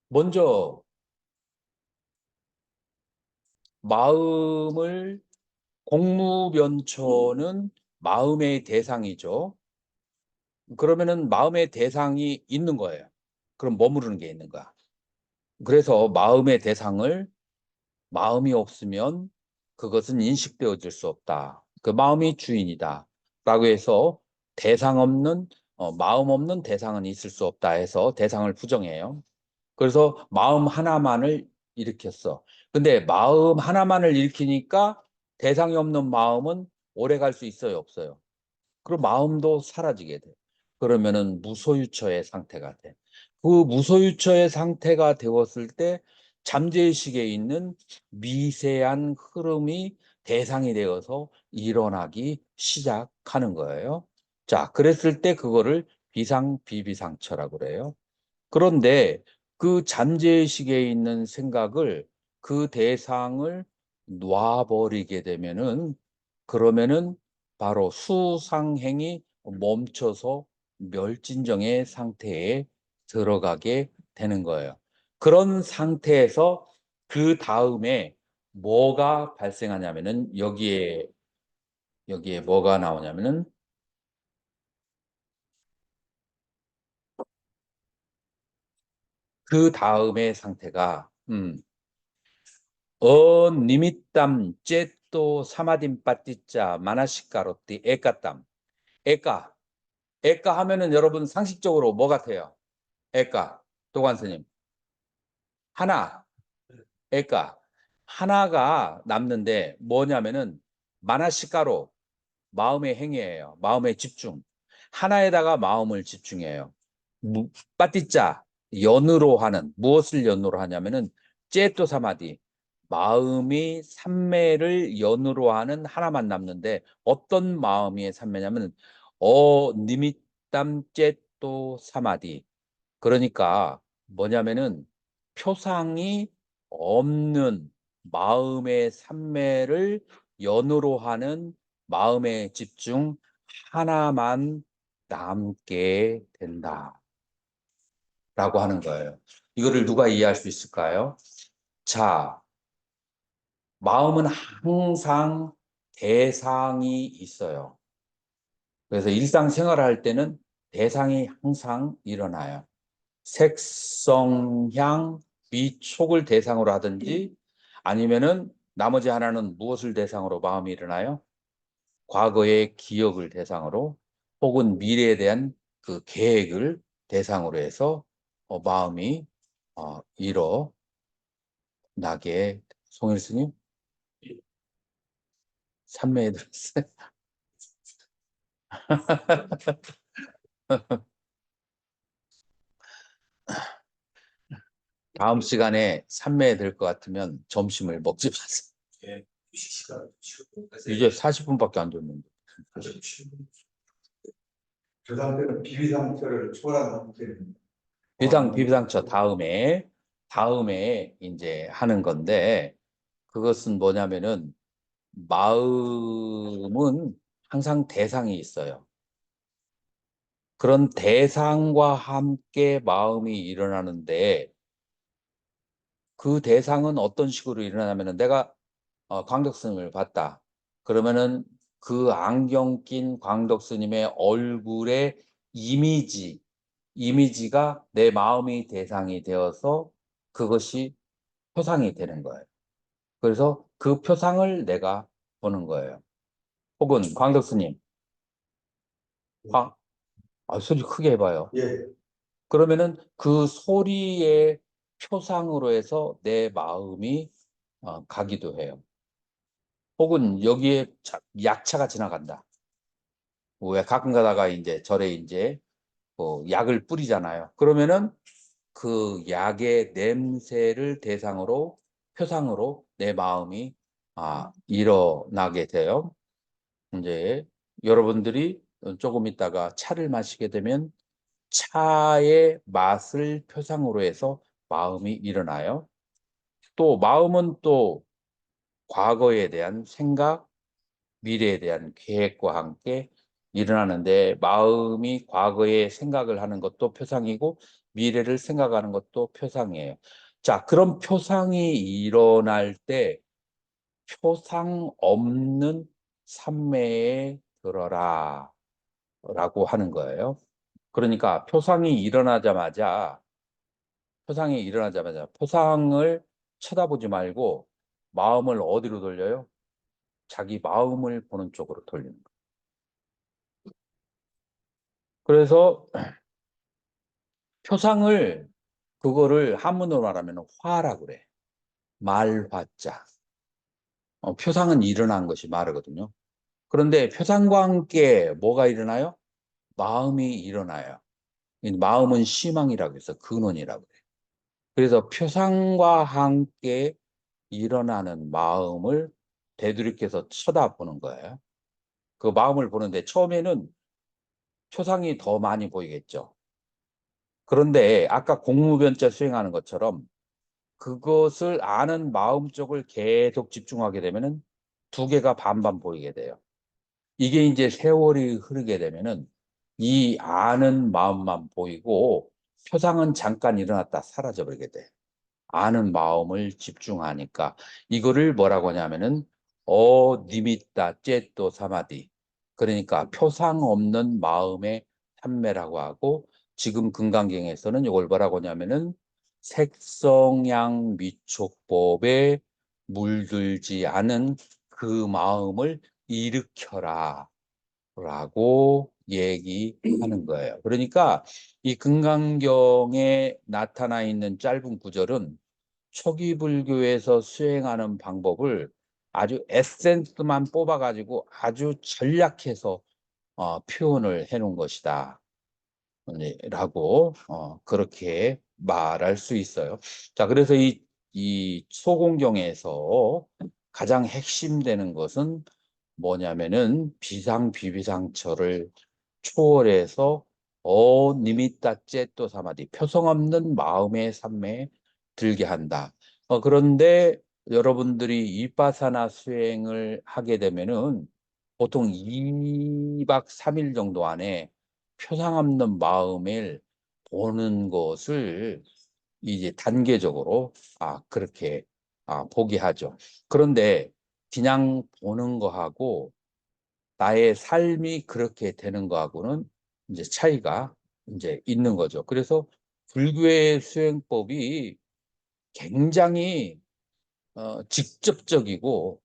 먼저 마음을 공무변초는 마음의 대상이죠. 그러면은 마음의 대상이 있는 거예요. 그럼 머무르는 게 있는 거야. 그래서 마음의 대상을 마음이 없으면 그것은 인식되어질 수 없다. 그 마음이 주인이다. 라고 해서 대상 없는, 마음 없는 대상은 있을 수 없다 해서 대상을 부정해요. 그래서 마음 하나만을 일으켰어. 근데 마음 하나만을 일으키니까 대상이 없는 마음은 오래 갈 수 있어요, 없어요? 그럼 마음도 사라지게 돼. 그러면은 무소유처의 상태가 돼. 그 무소유처의 상태가 되었을 때 잠재의식에 있는 미세한 흐름이 대상이 되어서 일어나기 시작하는 거예요. 자, 그랬을 때 그거를 비상비비상처라고 그래요. 그런데 그 잠재의식에 있는 생각을 그 대상을 놔버리게 되면은 그러면은 바로 수상행이 멈춰서 멸진정의 상태에 들어가게 되는 거예요. 그런 상태에서 그 다음에 뭐가 발생하냐면은 여기에 뭐가 나오냐면은 그 다음의 상태가 니미땀 째또 사마딘 빠띠짜 마나시카로띠 에까땀 에까 에까 하면은 여러분 상식적으로 뭐 같아요? 에까 도관스님 하나 에까 하나가 남는데 뭐냐면은 마나시카로 마음의 행위예요. 마음의 집중. 하나에다가 마음을 집중해요. 빠띠자 연으로 하는 무엇을 연으로 하냐면은 째또 사마디 마음이 삼매를 연으로 하는 하나만 남는데 어떤 마음이 삼매냐면 니미땀 째또 사마디 그러니까 뭐냐면은 표상이 없는 마음의 삼매를 연으로 하는 마음의 집중 하나만 남게 된다. 라고 하는 거예요. 이거를 누가 이해할 수 있을까요? 자, 마음은 항상 대상이 있어요. 그래서 일상생활을 할 때는 대상이 항상 일어나요. 색성향 미촉을 대상으로 하든지 아니면은 나머지 하나는 무엇을 대상으로 마음이 일어나요? 과거의 기억을 대상으로 혹은 미래에 대한 그 계획을 대상으로 해서 마음이 일어나게 송일 스님 삼매에 들었어요. 다음 시간에 삼매에 들 것 같으면 점심을 먹지 마세요. 예, 휴식 시간. 이제 40분밖에 안 됐는데. 그 상태는 비비 상태를 초월한 상태입니다. 비상처 다음에 이제 하는 건데 그것은 뭐냐면은 마음은 항상 대상이 있어요. 그런 대상과 함께 마음이 일어나는데 그 대상은 어떤 식으로 일어나냐면은 내가 광덕 스님을 봤다. 그러면은 그 안경 낀 광덕 스님의 얼굴의 이미지가 내 마음의 대상이 되어서 그것이 표상이 되는 거예요. 그래서 그 표상을 내가 보는 거예요. 혹은 광덕 스님, 소리 크게 해봐요. 예, 그러면은 그 소리의 표상으로 해서 내 마음이 가기도 해요. 혹은 여기에 약차가 지나간다. 왜 가끔 가다가 이제 절에 이제 약을 뿌리잖아요. 그러면은 그 약의 냄새를 대상으로 표상으로 내 마음이 일어나게 돼요. 이제 여러분들이 조금 있다가 차를 마시게 되면 차의 맛을 표상으로 해서 마음이 일어나요. 또 마음은 또 과거에 대한 생각, 미래에 대한 계획과 함께 일어나는데 마음이 과거에 생각을 하는 것도 표상이고 미래를 생각하는 것도 표상이에요. 자, 그런 표상이 일어날 때 표상 없는 삼매에 들어라 라고 하는 거예요. 그러니까 표상을 쳐다보지 말고 마음을 어디로 돌려요? 자기 마음을 보는 쪽으로 돌리는 거예요. 그래서 표상을 그거를 한문으로 말하면 화라고 그래. 말화자. 표상은 일어난 것이 말이거든요. 그런데 표상과 함께 뭐가 일어나요? 마음이 일어나요. 마음은 시망이라고 해서 근원이라고 해요. 그래서 표상과 함께 일어나는 마음을 되돌이켜서 쳐다보는 거예요. 그 마음을 보는데 처음에는 표상이 더 많이 보이겠죠. 그런데 아까 공무변자 수행하는 것처럼 그것을 아는 마음 쪽을 계속 집중하게 되면은 두 개가 반반 보이게 돼요. 이게 이제 세월이 흐르게 되면은 이 아는 마음만 보이고 표상은 잠깐 일어났다 사라져 버리게 돼. 아는 마음을 집중하니까 이거를 뭐라고 하냐면은 니미따 째또 사마디 그러니까 표상 없는 마음의 참매라고 하고 지금 금강경에서는 이걸 뭐라고 하냐면은 색성양 미촉법에 물들지 않은 그 마음을 일으켜라 라고 얘기하는 거예요. 그러니까 이 금강경에 나타나 있는 짧은 구절은 초기 불교에서 수행하는 방법을 아주 에센스만 뽑아가지고 아주 전략해서 표현을 해 놓은 것이다. 라고 그렇게 말할 수 있어요. 자, 그래서 이 소공경에서 가장 핵심되는 것은 뭐냐면은 비상비비상처를 초월해서 니미따째 또 사마디 표성 없는 마음의 삶에 들게 한다. 그런데 여러분들이 이빠사나 수행을 하게 되면은 보통 2박 3일 정도 안에 표상 없는 마음을 보는 것을 이제 단계적으로 그렇게 보게 하죠. 그런데 그냥 보는 거하고 나의 삶이 그렇게 되는 거하고는 이제 차이가 이제 있는 거죠. 그래서 불교의 수행법이 굉장히 직접적이고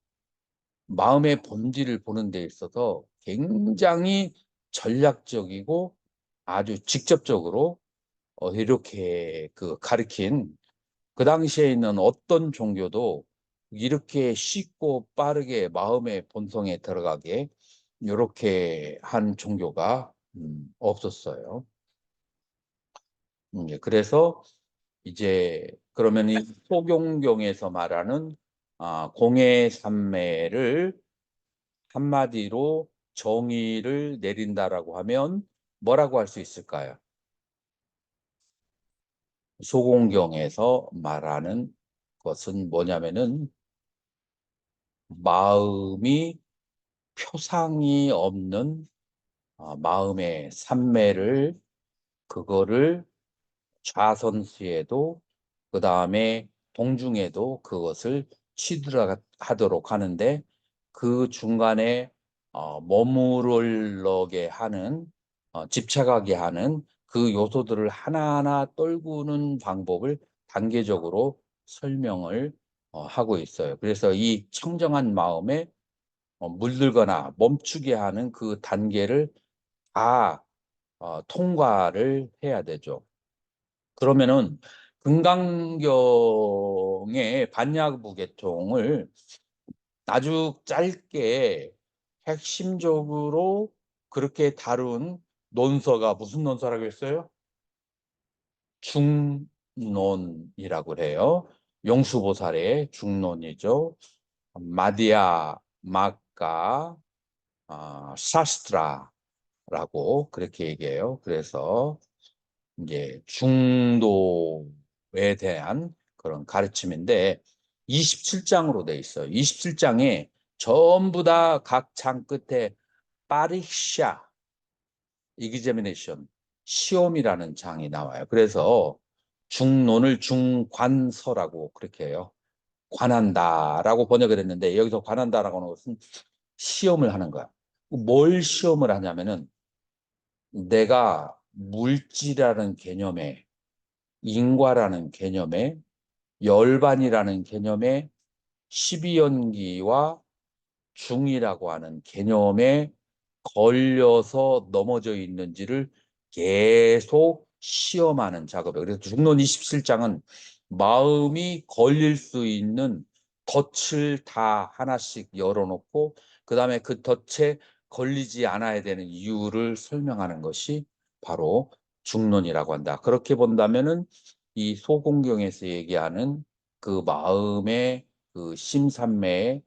마음의 본질을 보는 데 있어서 굉장히 전략적이고 아주 직접적으로 이렇게 가르친, 그 당시에 있는 어떤 종교도 이렇게 쉽고 빠르게 마음의 본성에 들어가게 이렇게 한 종교가 없었어요. 그래서 이제 그러면 이 소경경에서 말하는 공해산매를 한마디로 정의를 내린다라고 하면 뭐라고 할 수 있을까요? 소공경에서 말하는 것은 뭐냐면은 마음이 표상이 없는 마음의 산매를, 그거를 좌선시에도 그 다음에 동중에도 그것을 취들하도록 하는데, 그 중간에 머무르게 하는, 집착하게 하는 그 요소들을 하나하나 떨구는 방법을 단계적으로 설명을 하고 있어요. 그래서 이 청정한 마음에 물들거나 멈추게 하는 그 단계를 다 통과를 해야 되죠. 그러면은 금강경의 반야부 계통을 아주 짧게 핵심적으로 그렇게 다룬 논서가 무슨 논서라고 했어요? 중론이라고 해요. 용수보살의 중론이죠. 마디아 마가 샤스트라라고 그렇게 얘기해요. 그래서 이제 중도에 대한 그런 가르침인데 27장으로 돼 있어요. 27장에 전부 다 각 장 끝에 파리샤 examination, 시험이라는 장이 나와요. 그래서 중론을 중관서라고 그렇게 해요. 관한다라고 번역을 했는데, 여기서 관한다라고 하는 것은 시험을 하는 거야. 뭘 시험을 하냐면은 내가 물질이라는 개념에, 인과라는 개념에, 열반이라는 개념에, 12연기와 중이라고 하는 개념에 걸려서 넘어져 있는지를 계속 시험하는 작업이에요. 그래서 중론 27장은 마음이 걸릴 수 있는 덫을 다 하나씩 열어놓고 그 다음에 그 덫에 걸리지 않아야 되는 이유를 설명하는 것이 바로 중론이라고 한다. 그렇게 본다면은 이 소공경에서 얘기하는 그 마음의 그 심산매의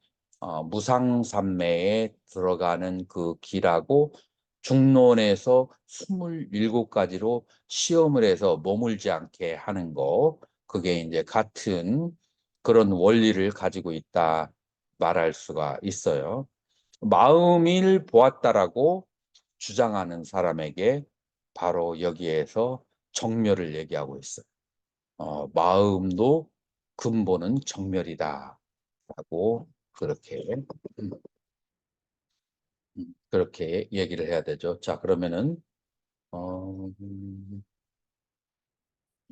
무상산매에 들어가는 그 길하고 중론에서 27가지로 시험을 해서 머물지 않게 하는 거, 그게 이제 같은 그런 원리를 가지고 있다 말할 수가 있어요. 마음을 보았다라고 주장하는 사람에게 바로 여기에서 정멸을 얘기하고 있어요. 마음도 근본은 정멸이다 라고 그렇게 얘기를 해야 되죠. 자, 그러면은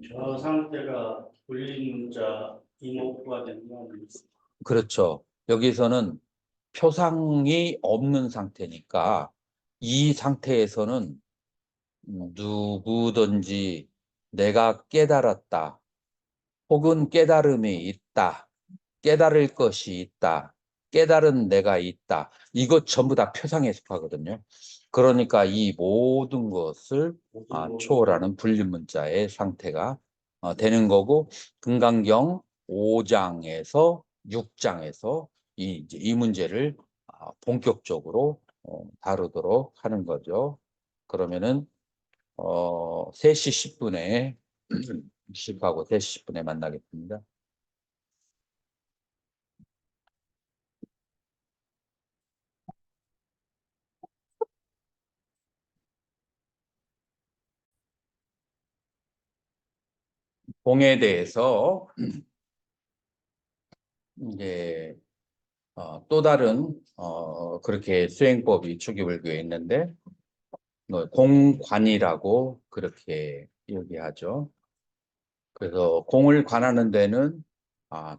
저 상태가 불림문자 이목구가 된다는 그렇죠. 여기서는 표상이 없는 상태니까 이 상태에서는 누구든지 내가 깨달았다, 혹은 깨달음이 있다, 깨달을 것이 있다, 깨달은 내가 있다, 이것 전부 다 표상에 속하거든요. 그러니까 이 모든 것을 초월하는 분리문자의 상태가 되는 거고, 금강경 5장에서 6장에서 이 문제를 본격적으로 다루도록 하는 거죠. 그러면은 3시 10분에 10하고 3시 10분에 만나겠습니다. 공에 대해서 이제 또 다른 그렇게 수행법이 초기불교에 있는데 공관이라고 그렇게 얘기하죠. 그래서 공을 관하는 데는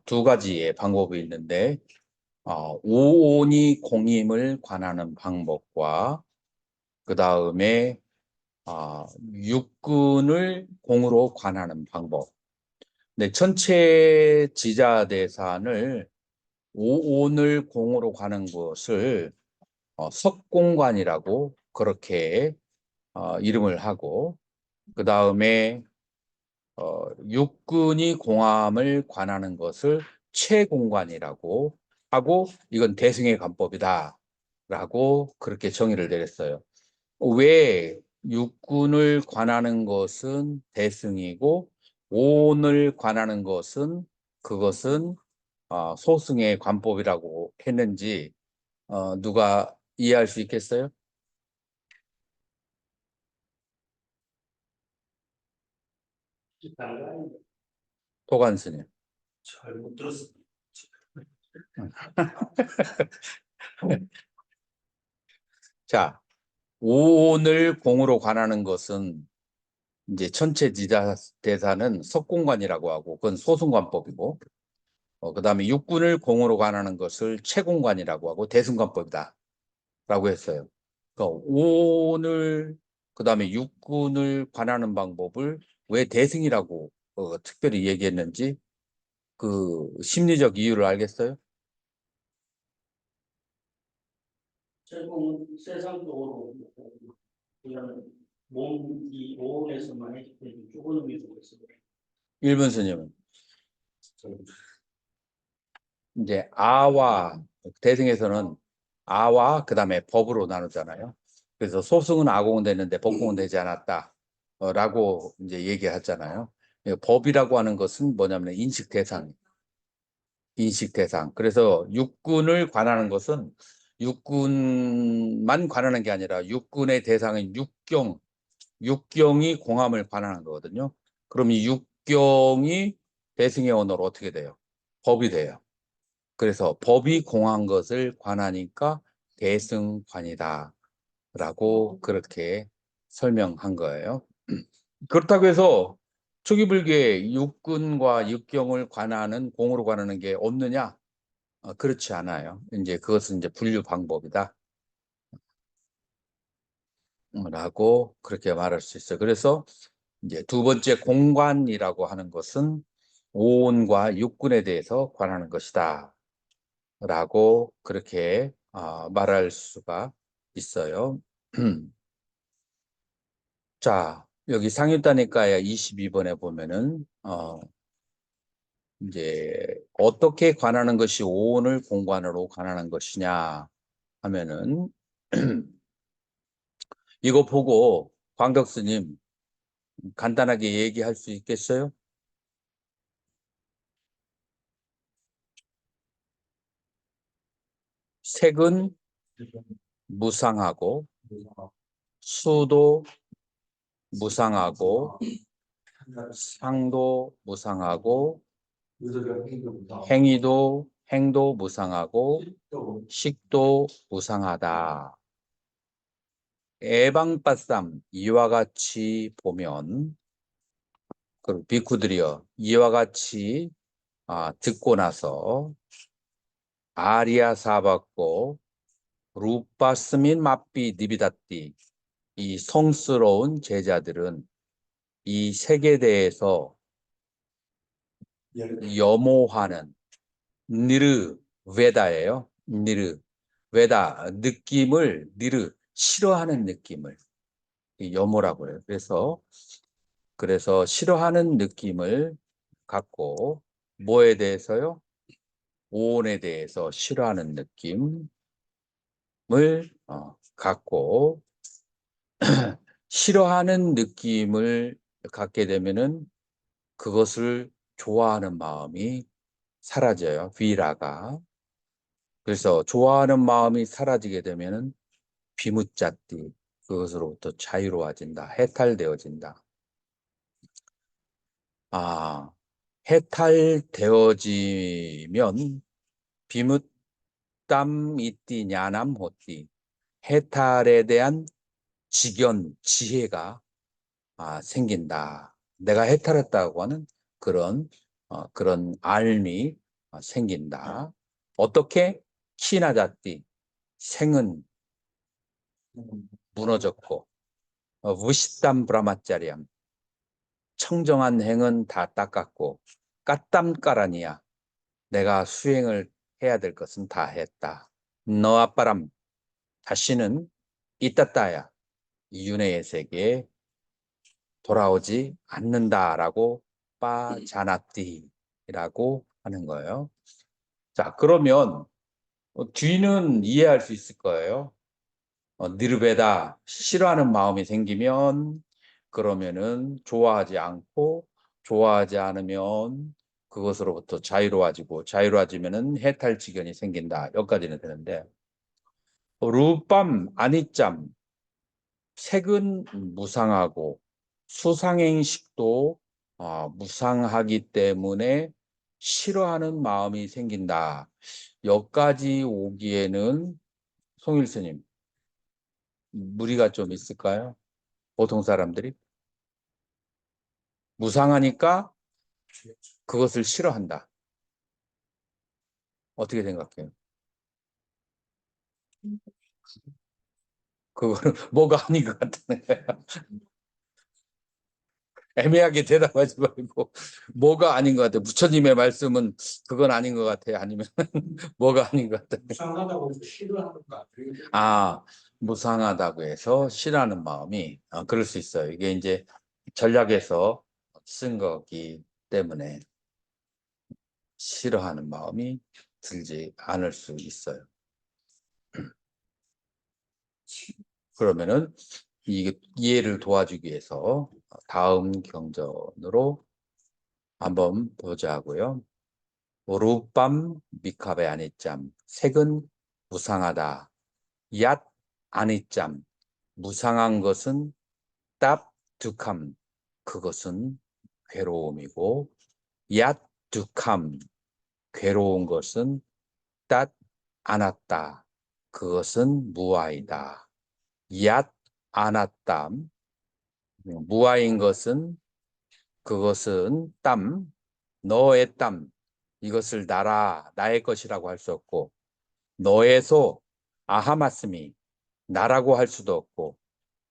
두 가지의 방법이 있는데 오온이 공임을 관하는 방법과 그 다음에 육군을 공으로 관하는 방법. 근데 천체 지자대산을 오온을 공으로 가는 것을 석공관이라고 그렇게 이름을 하고, 그 다음에 육군이 공함을 관하는 것을 최공관이라고 하고, 이건 대승의 관법이다 라고 그렇게 정의를 내렸어요. 왜 육군을 관하는 것은 대승이고 오온을 관하는 것은 그것은 소승의 관법이라고 했는지 누가 이해할 수 있겠어요? 장관 도관스님. 잘못 들었습니다. 자, 오온을 공으로 관하는 것은 이제 천체지자대사는 석공관이라고 하고 그건 소승관법이고, 그다음에 육군을 공으로 관하는 것을 채공관이라고 하고 대승관법이다 라고 했어요. 그러니까 오온을 그다음에 육군을 관하는 방법을 왜 대승이라고 특별히 얘기했는지 그 심리적 이유를 알겠어요? 최고는 세상적으로 그냥 몸이 오온에서만 했기 때문에 조금 의미가 있어요. 1번 스님은 이제 아와 대승에서는 아와 그다음에 법으로 나누잖아요. 그래서 소승은 아공은 됐는데 법공은 되지 않았다 라고 이제 얘기하잖아요. 법이라고 하는 것은 뭐냐면 인식 대상. 그래서 육군을 관하는 것은 육군만 관하는 게 아니라 육군의 대상인 육경이 공함을 관하는 거거든요. 그럼 이 육경이 대승의 언어로 어떻게 돼요? 법이 돼요. 그래서 법이 공한 것을 관하니까 대승관이다 라고 그렇게 설명한 거예요. 그렇다고 해서 초기불교에 육군과 육경을 관하는 공으로 관하는 게 없느냐? 그렇지 않아요. 이제 그것은 이제 분류 방법이다 라고 그렇게 말할 수 있어요. 그래서 이제 두 번째 공관이라고 하는 것은 오온과 육군에 대해서 관하는 것이다 라고 그렇게 말할 수가 있어요. 자, 여기 상유다니까야 22번에 보면은 이제 어떻게 관하는 것이 오온을 공관으로 관하는 것이냐 하면은 이거 보고 광덕스님 간단하게 얘기할 수 있겠어요? 색은 무상하고 수도 무상하고 상도 무상하고 행도 무상하고 식도 무상하다. 에방빠쌈 이와 같이 보면 그 비쿠들이여 이와 같이 듣고 나서 아리아 사받고 루빠스민 마삐 니비다띠 이 성스러운 제자들은 이 색에 대해서 염호하는 니르 베다예요. 니르 베다 느낌을 니르 싫어하는 느낌을 염오라고 해요. 그래서 싫어하는 느낌을 갖고 뭐에 대해서요? 오온에 대해서 싫어하는 느낌을 갖고 싫어하는 느낌을 갖게 되면은 그것을 좋아하는 마음이 사라져요. 비라가. 그래서 좋아하는 마음이 사라지게 되면은 비무자띠 그것으로부터 자유로워진다. 해탈되어진다. 해탈되어지면 비무땀 이띠 냐남 호띠 해탈에 대한 직견, 지혜가 생긴다. 내가 해탈했다고 하는 그런 알미 생긴다. 어떻게? 키나자띠 생은 무너졌고 무시땀 브라마짜리암 청정한 행은 다 닦았고 까땀까라니야 내가 수행을 해야 될 것은 다 했다. 너 아빠람 다시는 이따따야 이윤회의 세계에 돌아오지 않는다라고 빠자나띠라고 하는 거예요. 자, 그러면 뒤는 이해할 수 있을 거예요. 니르베다 싫어하는 마음이 생기면 그러면은 좋아하지 않고 좋아하지 않으면 그것으로부터 자유로워지고 자유로워지면은 해탈지견이 생긴다. 여기까지는 되는데 루밤 아니짬 색은 무상하고 수상행식도 무상하기 때문에 싫어하는 마음이 생긴다. 여기까지 오기에는 송일스님 무리가 좀 있을까요? 보통 사람들이 무상하니까 그것을 싫어한다. 어떻게 생각해요? 그거는 뭐가 아닌 것 같다는 거야. 애매하게 대답하지 말고 뭐가 아닌 것 같아요. 부처님의 말씀은 그건 아닌 것 같아요. 아니면 뭐가 아닌 것 같아요. 무상하다고 해서 싫어하는 거 무상하다고 해서 싫어하는 마음이 그럴 수 있어요. 이게 이제 전략에서 쓴 거기 때문에 싫어하는 마음이 들지 않을 수 있어요. 그러면은 이 이해를 도와주기 위해서 다음 경전으로 한번 보자고요. 오룻밤 미카베 아니짬 색은 무상하다. 얏 아니짬 무상한 것은 딱 득함 그것은 괴로움이고 얏 득함 괴로운 것은 딱 안았다 그것은 무아이다. 얏 안았담 무아인 것은 그것은 땀 너의 땀 이것을 나의 것이라고 할 수 없고 너의 소 아하마스미 나라고 할 수도 없고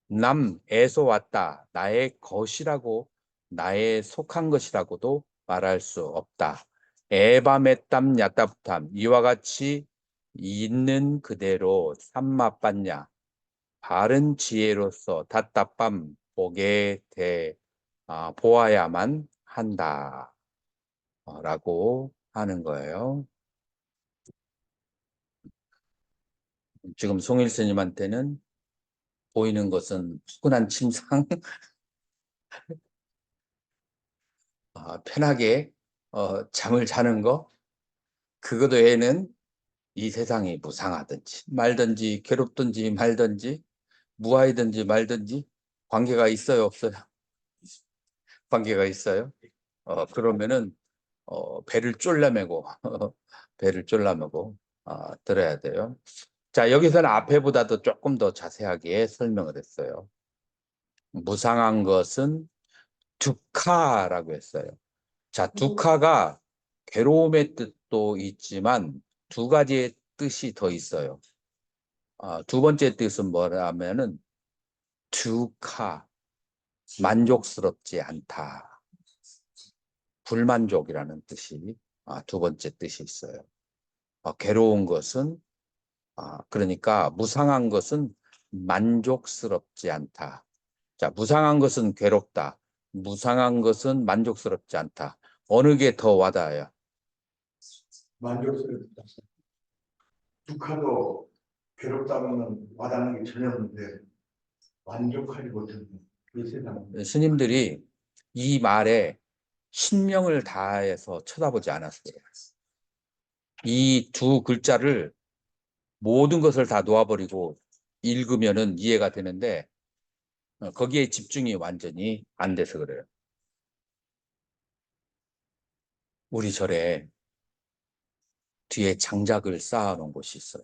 남에서 왔다 나의 것이라고 나의 속한 것이라고도 말할 수 없다. 에바메땀 야따부탐 이와 같이 있는 그대로 삼마빤냐 바른 지혜로서 다따밤 보아야만 한다 라고 하는 거예요. 지금 송일 스님한테는 보이는 것은 푸근한 침상 편하게 잠을 자는 거 그것 외에는 이 세상이 무상하든지 말든지 괴롭든지 말든지 무아이든지 말든지 관계가 있어요 없어요? 관계가 있어요. 그러면은 배를 쫄라매고 배를 쫄라매고 들어야 돼요. 자, 여기서는 앞에보다도 조금 더 자세하게 설명을 했어요. 무상한 것은 두카라고 했어요. 자, 두카가 괴로움의 뜻도 있지만 두 가지의 뜻이 더 있어요. 두 번째 뜻은 뭐냐면은 두카, 만족스럽지 않다. 불만족이라는 뜻이 두 번째 뜻이 있어요. 괴로운 것은 그러니까 무상한 것은 만족스럽지 않다. 자, 무상한 것은 괴롭다. 무상한 것은 만족스럽지 않다. 어느 게 더 와닿아요? 만족스럽다. 두카도 괴롭다면 와닿는 게 전혀 없는데 만족하지 못하는 이 세상. 스님들이 이 말에 신명을 다해서 쳐다보지 않았어요. 이 두 글자를 모든 것을 다 놓아버리고 읽으면은 이해가 되는데 거기에 집중이 완전히 안 돼서 그래요. 우리 절에 뒤에 장작을 쌓아놓은 곳이 있어요.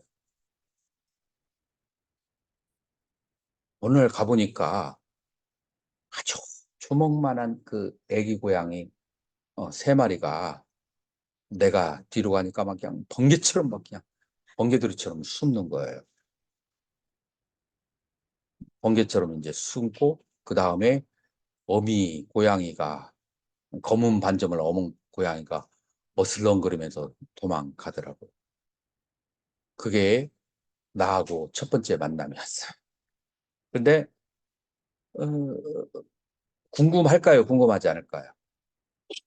오늘 가보니까 아주 주먹만한 그 애기 고양이 3마리가 내가 뒤로 가니까 막 그냥 번개처럼 막 그냥 번개들이처럼 숨는 거예요. 번개처럼 이제 숨고 그 다음에 어미 고양이가 검은 반점을 어문 고양이가 어슬렁거리면서 도망가더라고요. 그게 나하고 첫 번째 만남이었어요. 근데 궁금할까요? 궁금하지 않을까요?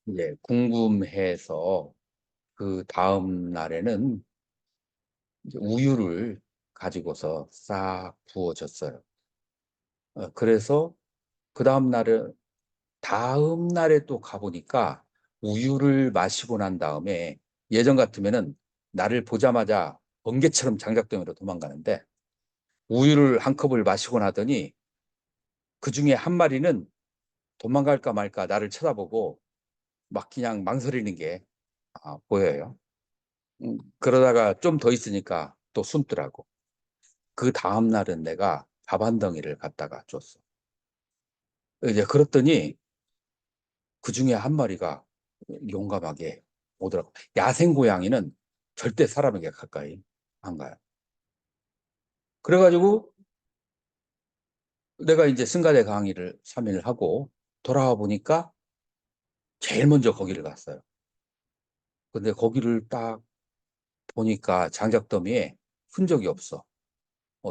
이제 궁금해서 그 다음 날에는 이제 우유를 가지고서 싹 부어줬어요. 그래서 그 다음 날에 또 가보니까 우유를 마시고 난 다음에 예전 같으면은 나를 보자마자 번개처럼 장작더미로 도망가는데 우유를 한 컵을 마시고 나더니 그 중에 한 마리는 도망갈까 말까 나를 쳐다보고 막 그냥 망설이는 게 보여요. 그러다가 좀 더 있으니까 또 숨더라고. 그 다음 날은 내가 밥 한 덩이를 갖다가 줬어. 이제 그랬더니 그 중에 한 마리가 용감하게 오더라고. 야생 고양이는 절대 사람에게 가까이 안 가요. 그래가지고 내가 이제 승가대 강의를 3일 하고 돌아와 보니까 제일 먼저 거기를 갔어요. 근데 거기를 딱 보니까 장작더미에 흔적이 없어.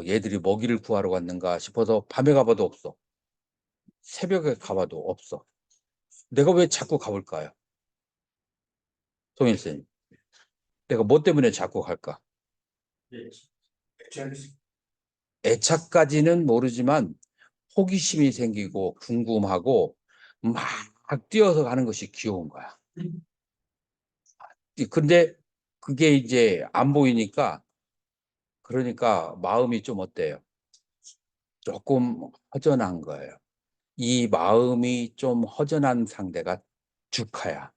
얘들이 먹이를 구하러 갔는가 싶어서 밤에 가봐도 없어. 새벽에 가봐도 없어. 내가 왜 자꾸 가볼까요? 송일 선생님. 내가 뭐 때문에 자꾸 갈까? 네. 애착까지는 모르지만 호기심이 생기고 궁금하고 막 뛰어서 가는 것이 귀여운 거야. 근데 그게 이제 안 보이니까 그러니까 마음이 좀 어때요? 조금 허전한 거예요. 이 마음이 좀 허전한 상대가 주카야.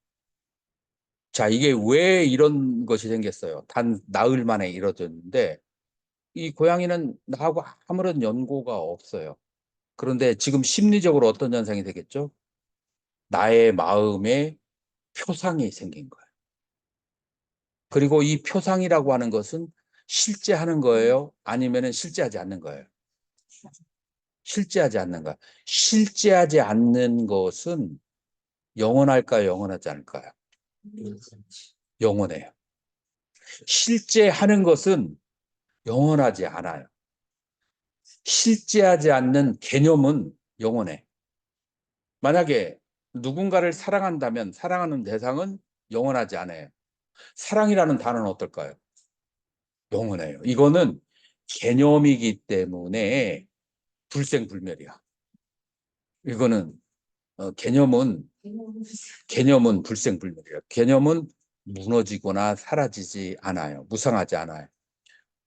자, 이게 왜 이런 것이 생겼어요? 단 나흘 만에 이뤄졌는데 이 고양이는 나하고 아무런 연고가 없어요. 그런데 지금 심리적으로 어떤 현상이 되겠죠? 나의 마음에 표상이 생긴 거예요. 그리고 이 표상이라고 하는 것은 실제 하는 거예요? 아니면 실제하지 않는 거예요? 실제하지 않는 거예요. 실제하지 않는 것은 영원할까요? 영원하지 않을까요? 영원해요. 실제 하는 것은 영원하지 않아요. 실제하지 않는 개념은 영원해. 만약에 누군가를 사랑한다면 사랑하는 대상은 영원하지 않아요. 사랑이라는 단어는 어떨까요? 영원해요. 이거는 개념이기 때문에 불생불멸이야. 이거는 개념은 불생불멸이야. 개념은 무너지거나 사라지지 않아요. 무상하지 않아요.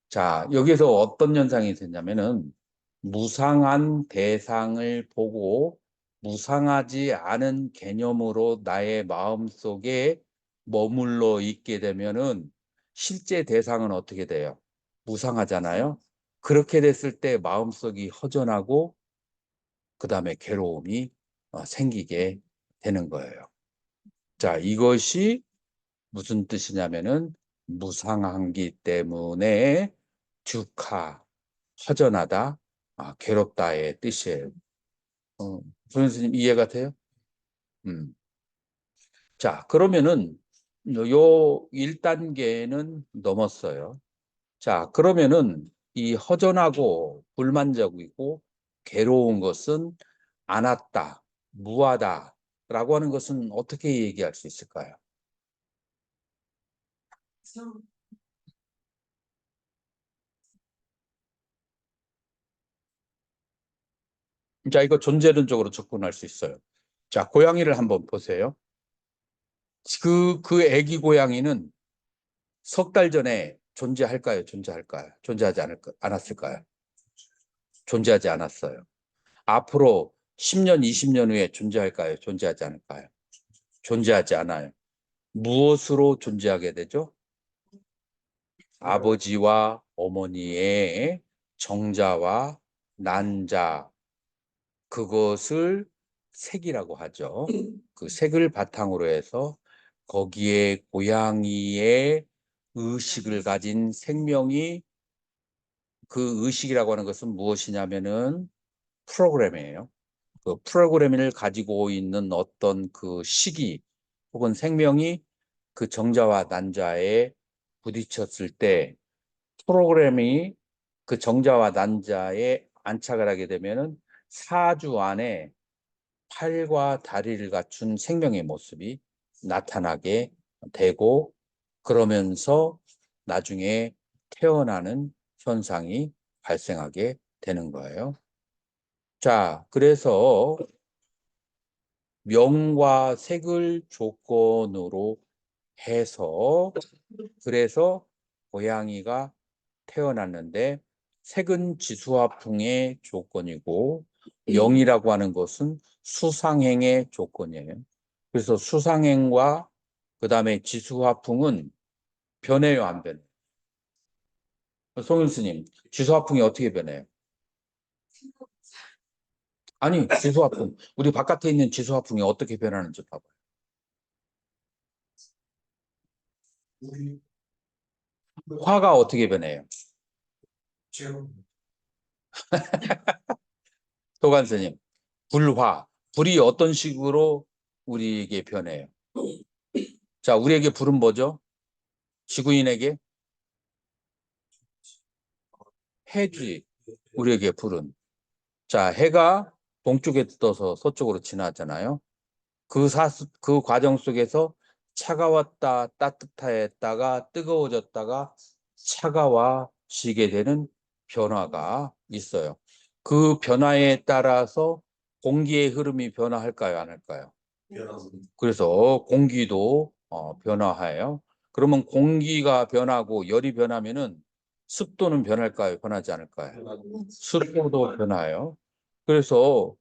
자, 여기서 어떤 현상이 되냐면은 무상한 대상을 보고 무상하지 않은 개념으로 나의 마음속에 머물러 있게 되면은 실제 대상은 어떻게 돼요? 무상하잖아요. 그렇게 됐을 때 마음속이 허전하고 그다음에 괴로움이 생기게 되는 거예요. 자, 이것이 무슨 뜻이냐면은 무상한기 때문에 듀카, 허전하다, 괴롭다의 뜻이에요. 조현수님 이해가 돼요? 자, 그러면은 요 1단계는 넘었어요. 자, 그러면은 이 허전하고 불만족이고 괴로운 것은 않았다, 무하다라고 하는 것은 어떻게 얘기할 수 있을까요? 성, 자, 이거 존재론적으로 접근할 수 있어요. 자, 고양이를 한번 보세요. 그 애기 고양이는 석 달 전에 존재할까요? 존재할까요? 존재하지 않았을까요? 존재하지 않았어요. 앞으로 10년, 20년 후에 존재할까요? 존재하지 않을까요? 존재하지 않아요. 무엇으로 존재하게 되죠? 아버지와 어머니의 정자와 난자, 그것을 색이라고 하죠. 그 색을 바탕으로 해서 거기에 고양이의 의식을 가진 생명이, 그 의식이라고 하는 것은 무엇이냐면은 프로그램이에요. 그 프로그램을 가지고 있는 어떤 그 시기 혹은 생명이 그 정자와 난자에 부딪혔을 때 프로그램이 그 정자와 난자에 안착을 하게 되면은 4주 안에 팔과 다리를 갖춘 생명의 모습이 나타나게 되고, 그러면서 나중에 태어나는 현상이 발생하게 되는 거예요. 자, 그래서 명과 색을 조건으로 해서 그래서 고양이가 태어났는데, 색은 지수화풍의 조건이고 명이라고 하는 것은 수상행의 조건이에요. 그래서 수상행과 그 다음에 지수화풍은 변해요, 안 변해요? 송윤 스님, 지수화풍이 어떻게 변해요? 아니, 지수화풍. 우리 바깥에 있는 지수화풍이 어떻게 변하는지 봐봐요. 우리 화가 어떻게 변해요? 지금 도관 스님, 불화. 불이 어떤 식으로 우리에게 변해요? 자, 우리에게 불은 뭐죠? 지구인에게 해지. 우리에게 불은. 자, 해가 동쪽에 떠서 서쪽으로 지나잖아요. 그 과정 속에서 차가웠다, 따뜻했다가 뜨거워졌다가 차가워지게 되는 변화가 있어요. 그 변화에 따라서 공기의 흐름이 변화할까요, 안 할까요? 그래서 공기도 변화해요. 그러면 공기가 변하고 열이 변하면은 습도는 변할까요? 변하지 않을까요? 습도도 변화해요. 그래서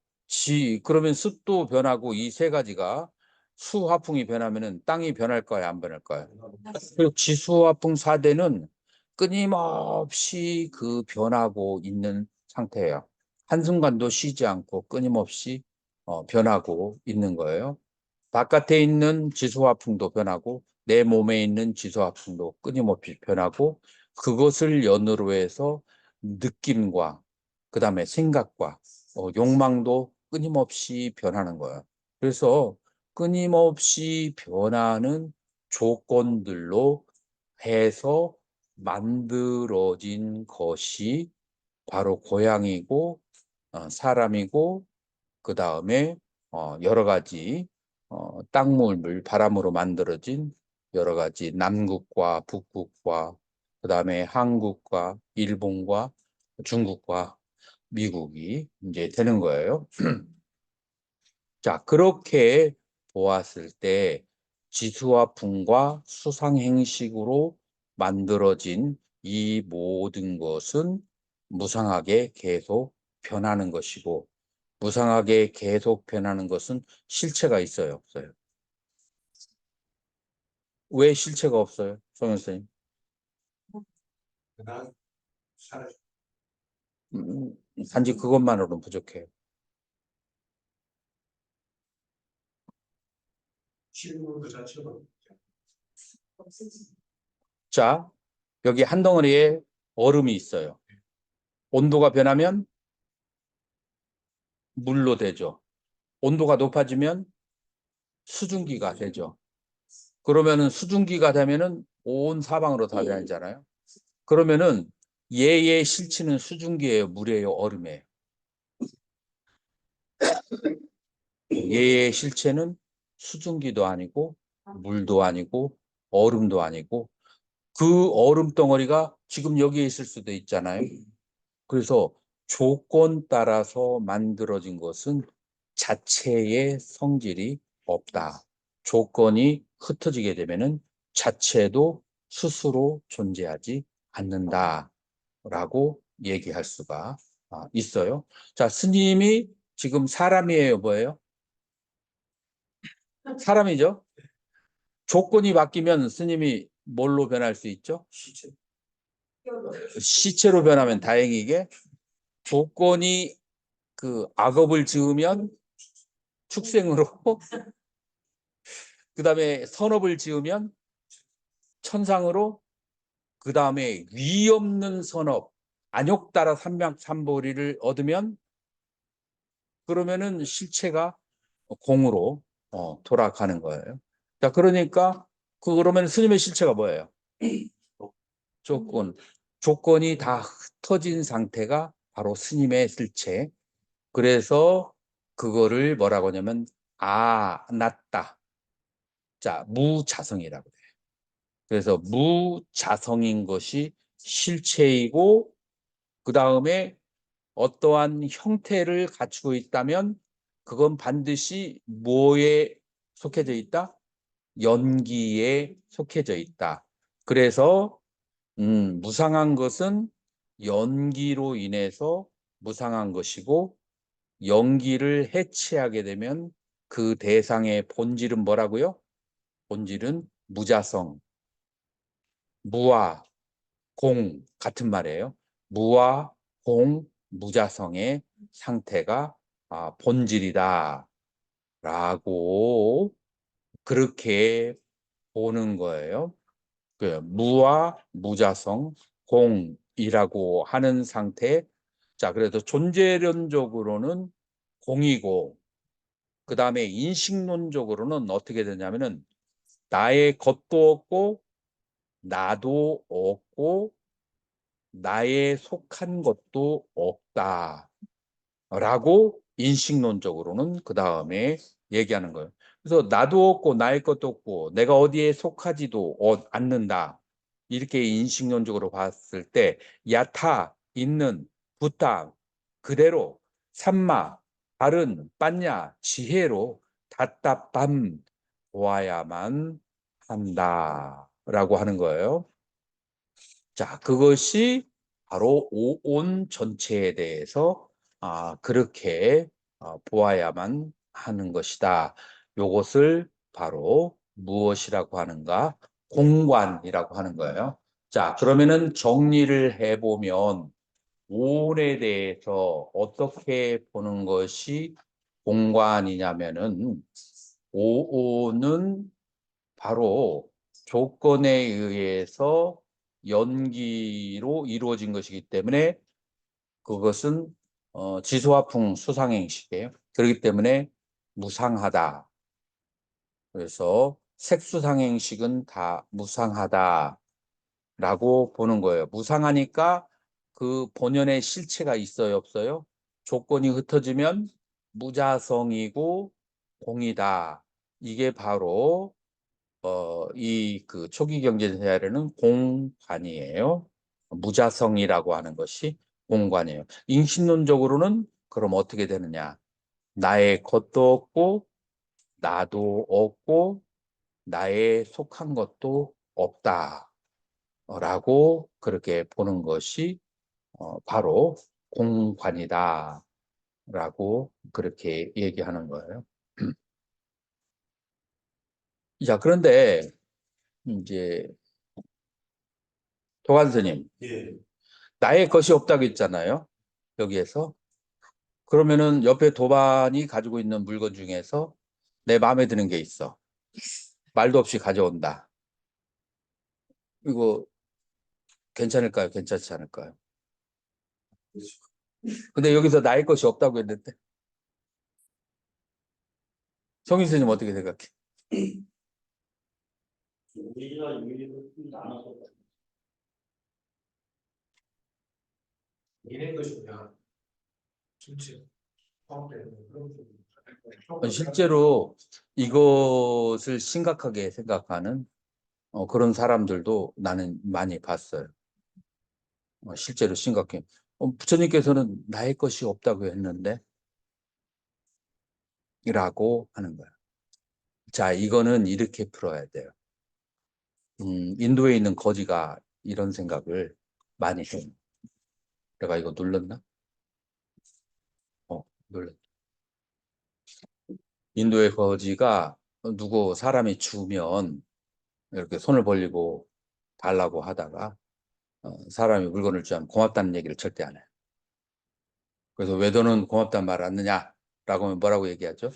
그러면 습도 변하고 이 세 가지가 수화풍이 변하면은 땅이 변할까요? 안 변할까요? 그리고 지수화풍 4대는 끊임없이 그 변하고 있는 상태예요. 한순간도 쉬지 않고 끊임없이 변하고 있는 거예요. 바깥에 있는 지수화풍도 변하고 내 몸에 있는 지수화풍도 끊임없이 변하고, 그것을 연으로 해서 느낌과 그 다음에 생각과 욕망도 끊임없이 변하는 거예요. 그래서 끊임없이 변하는 조건들로 해서 만들어진 것이 바로 고양이고 사람이고, 그 다음에 여러 가지 땅물, 바람으로 만들어진 여러 가지 남극과 북극과 그 다음에 한국과 일본과 중국과 미국이 이제 되는 거예요. 자, 그렇게 보았을 때 지수화풍과 수상행식으로 만들어진 이 모든 것은 무상하게 계속 변하는 것이고, 무상하게 계속 변하는 것은 실체가 있어요, 없어요? 왜 실체가 없어요, 송현 선생님? 난 사라 단지 그것만으로는 부족해요. 실물 그 자체가 없으지. 자, 여기 한 덩어리에 얼음이 있어요. 온도가 변하면 물로 되죠. 온도가 높아지면 수증기가 되죠. 그러면은 수증기가 되면은 온 사방으로 다 변하잖아요. 그러면은 얘의 실체는 수증기예요, 물이에요, 얼음이에요? 얘의 실체는 수증기도 아니고 물도 아니고 얼음도 아니고 그 얼음 덩어리가 지금 여기에 있을 수도 있잖아요. 그래서 조건 따라서 만들어진 것은 자체의 성질이 없다. 조건이 흩어지게 되면은 자체도 스스로 존재하지 않는다라고 얘기할 수가 있어요. 자, 스님이 지금 사람이에요, 뭐예요? 사람이죠. 조건이 바뀌면 스님이 뭘로 변할 수 있죠? 시체로 변하면 다행이게, 조건이 그 악업을 지으면 축생으로, 그 다음에 선업을 지으면 천상으로, 그 다음에 위 없는 선업, 안욕따라 삼박삼보리를 얻으면, 그러면은 실체가 공으로 돌아가는 거예요. 자, 그러니까 그러면 스님의 실체가 뭐예요? 조건. 조건이 다 흩어진 상태가 바로 스님의 실체. 그래서 그거를 뭐라고 하냐면 낫다. 자, 무자성이라고 해요. 그래서 무자성인 것이 실체이고, 그 다음에 어떠한 형태를 갖추고 있다면 그건 반드시 뭐에 속해져 있다? 연기에 속해져 있다. 그래서 무상한 것은 연기로 인해서 무상한 것이고, 연기를 해체하게 되면 그 대상의 본질은 뭐라고요? 본질은 무자성, 무와 공 같은 말이에요. 무와 공, 무자성의 상태가 본질이다 라고 그렇게 보는 거예요. 그 무와 무자성, 공이라고 하는 상태. 자, 그래도 존재론적으로는 공이고, 그 다음에 인식론적으로는 어떻게 되냐면은 나의 것도 없고 나도 없고 나의 속한 것도 없다라고 인식론적으로는 그 다음에 얘기하는 거예요. 그래서 나도 없고 나의 것도 없고 내가 어디에 속하지도 않는다. 이렇게 인식론적으로 봤을 때 야타, 있는, 부타, 그대로, 삼마, 바른, 빤냐, 지혜로 답답함 보아야만 한다라고 하는 거예요. 자, 그것이 바로 오온 전체에 대해서 그렇게 보아야만 하는 것이다. 요것을 바로 무엇이라고 하는가? 공관이라고 하는 거예요. 자, 그러면은 정리를 해보면 오온에 대해서 어떻게 보는 것이 공관이냐면은, 오온은 바로 조건에 의해서 연기로 이루어진 것이기 때문에 그것은 지수화풍 수상행식이에요. 그렇기 때문에 무상하다. 그래서 색수상행식은 다 무상하다라고 보는 거예요. 무상하니까 그 본연의 실체가 있어요, 없어요? 조건이 흩어지면 무자성이고 공이다. 이게 바로 이 그 초기 경제사회는 공관이에요. 무자성이라고 하는 것이 공관이에요. 인신론적으로는 그럼 어떻게 되느냐? 나의 것도 없고 나도 없고 나의 속한 것도 없다라고 그렇게 보는 것이 바로 공관이다라고 그렇게 얘기하는 거예요. 자, 그런데 이제 도관스님, 예. 나의 것이 없다고 했잖아요. 여기에서. 그러면은 옆에 도반이 가지고 있는 물건 중에서 내 마음에 드는 게 있어. 말도 없이 가져온다. 이거 괜찮을까요? 괜찮지 않을까요? 근데 여기서 나의 것이 없다고 했는데 성인 선생님 어떻게 생각해? 우리가 유리를 좀 나눠서 이런 것이 그냥 전체 포함되는 그런 실제로 이것을 심각하게 생각하는 그런 사람들도 나는 많이 봤어요. 실제로 심각해. 부처님께서는 나의 것이 없다고 했는데 라고 하는 거야. 자, 이거는 이렇게 풀어야 돼요. 인도에 있는 거지가 이런 생각을 많이 해요. 내가 이거 눌렀나? 눌렀. 인도의 거지가 누구 사람이 주면 이렇게 손을 벌리고 달라고 하다가 사람이 물건을 주면 고맙다는 얘기를 절대 안 해요. 그래서 왜 너는 고맙다는 말을 안 하느냐? 라고 하면 뭐라고 얘기하죠?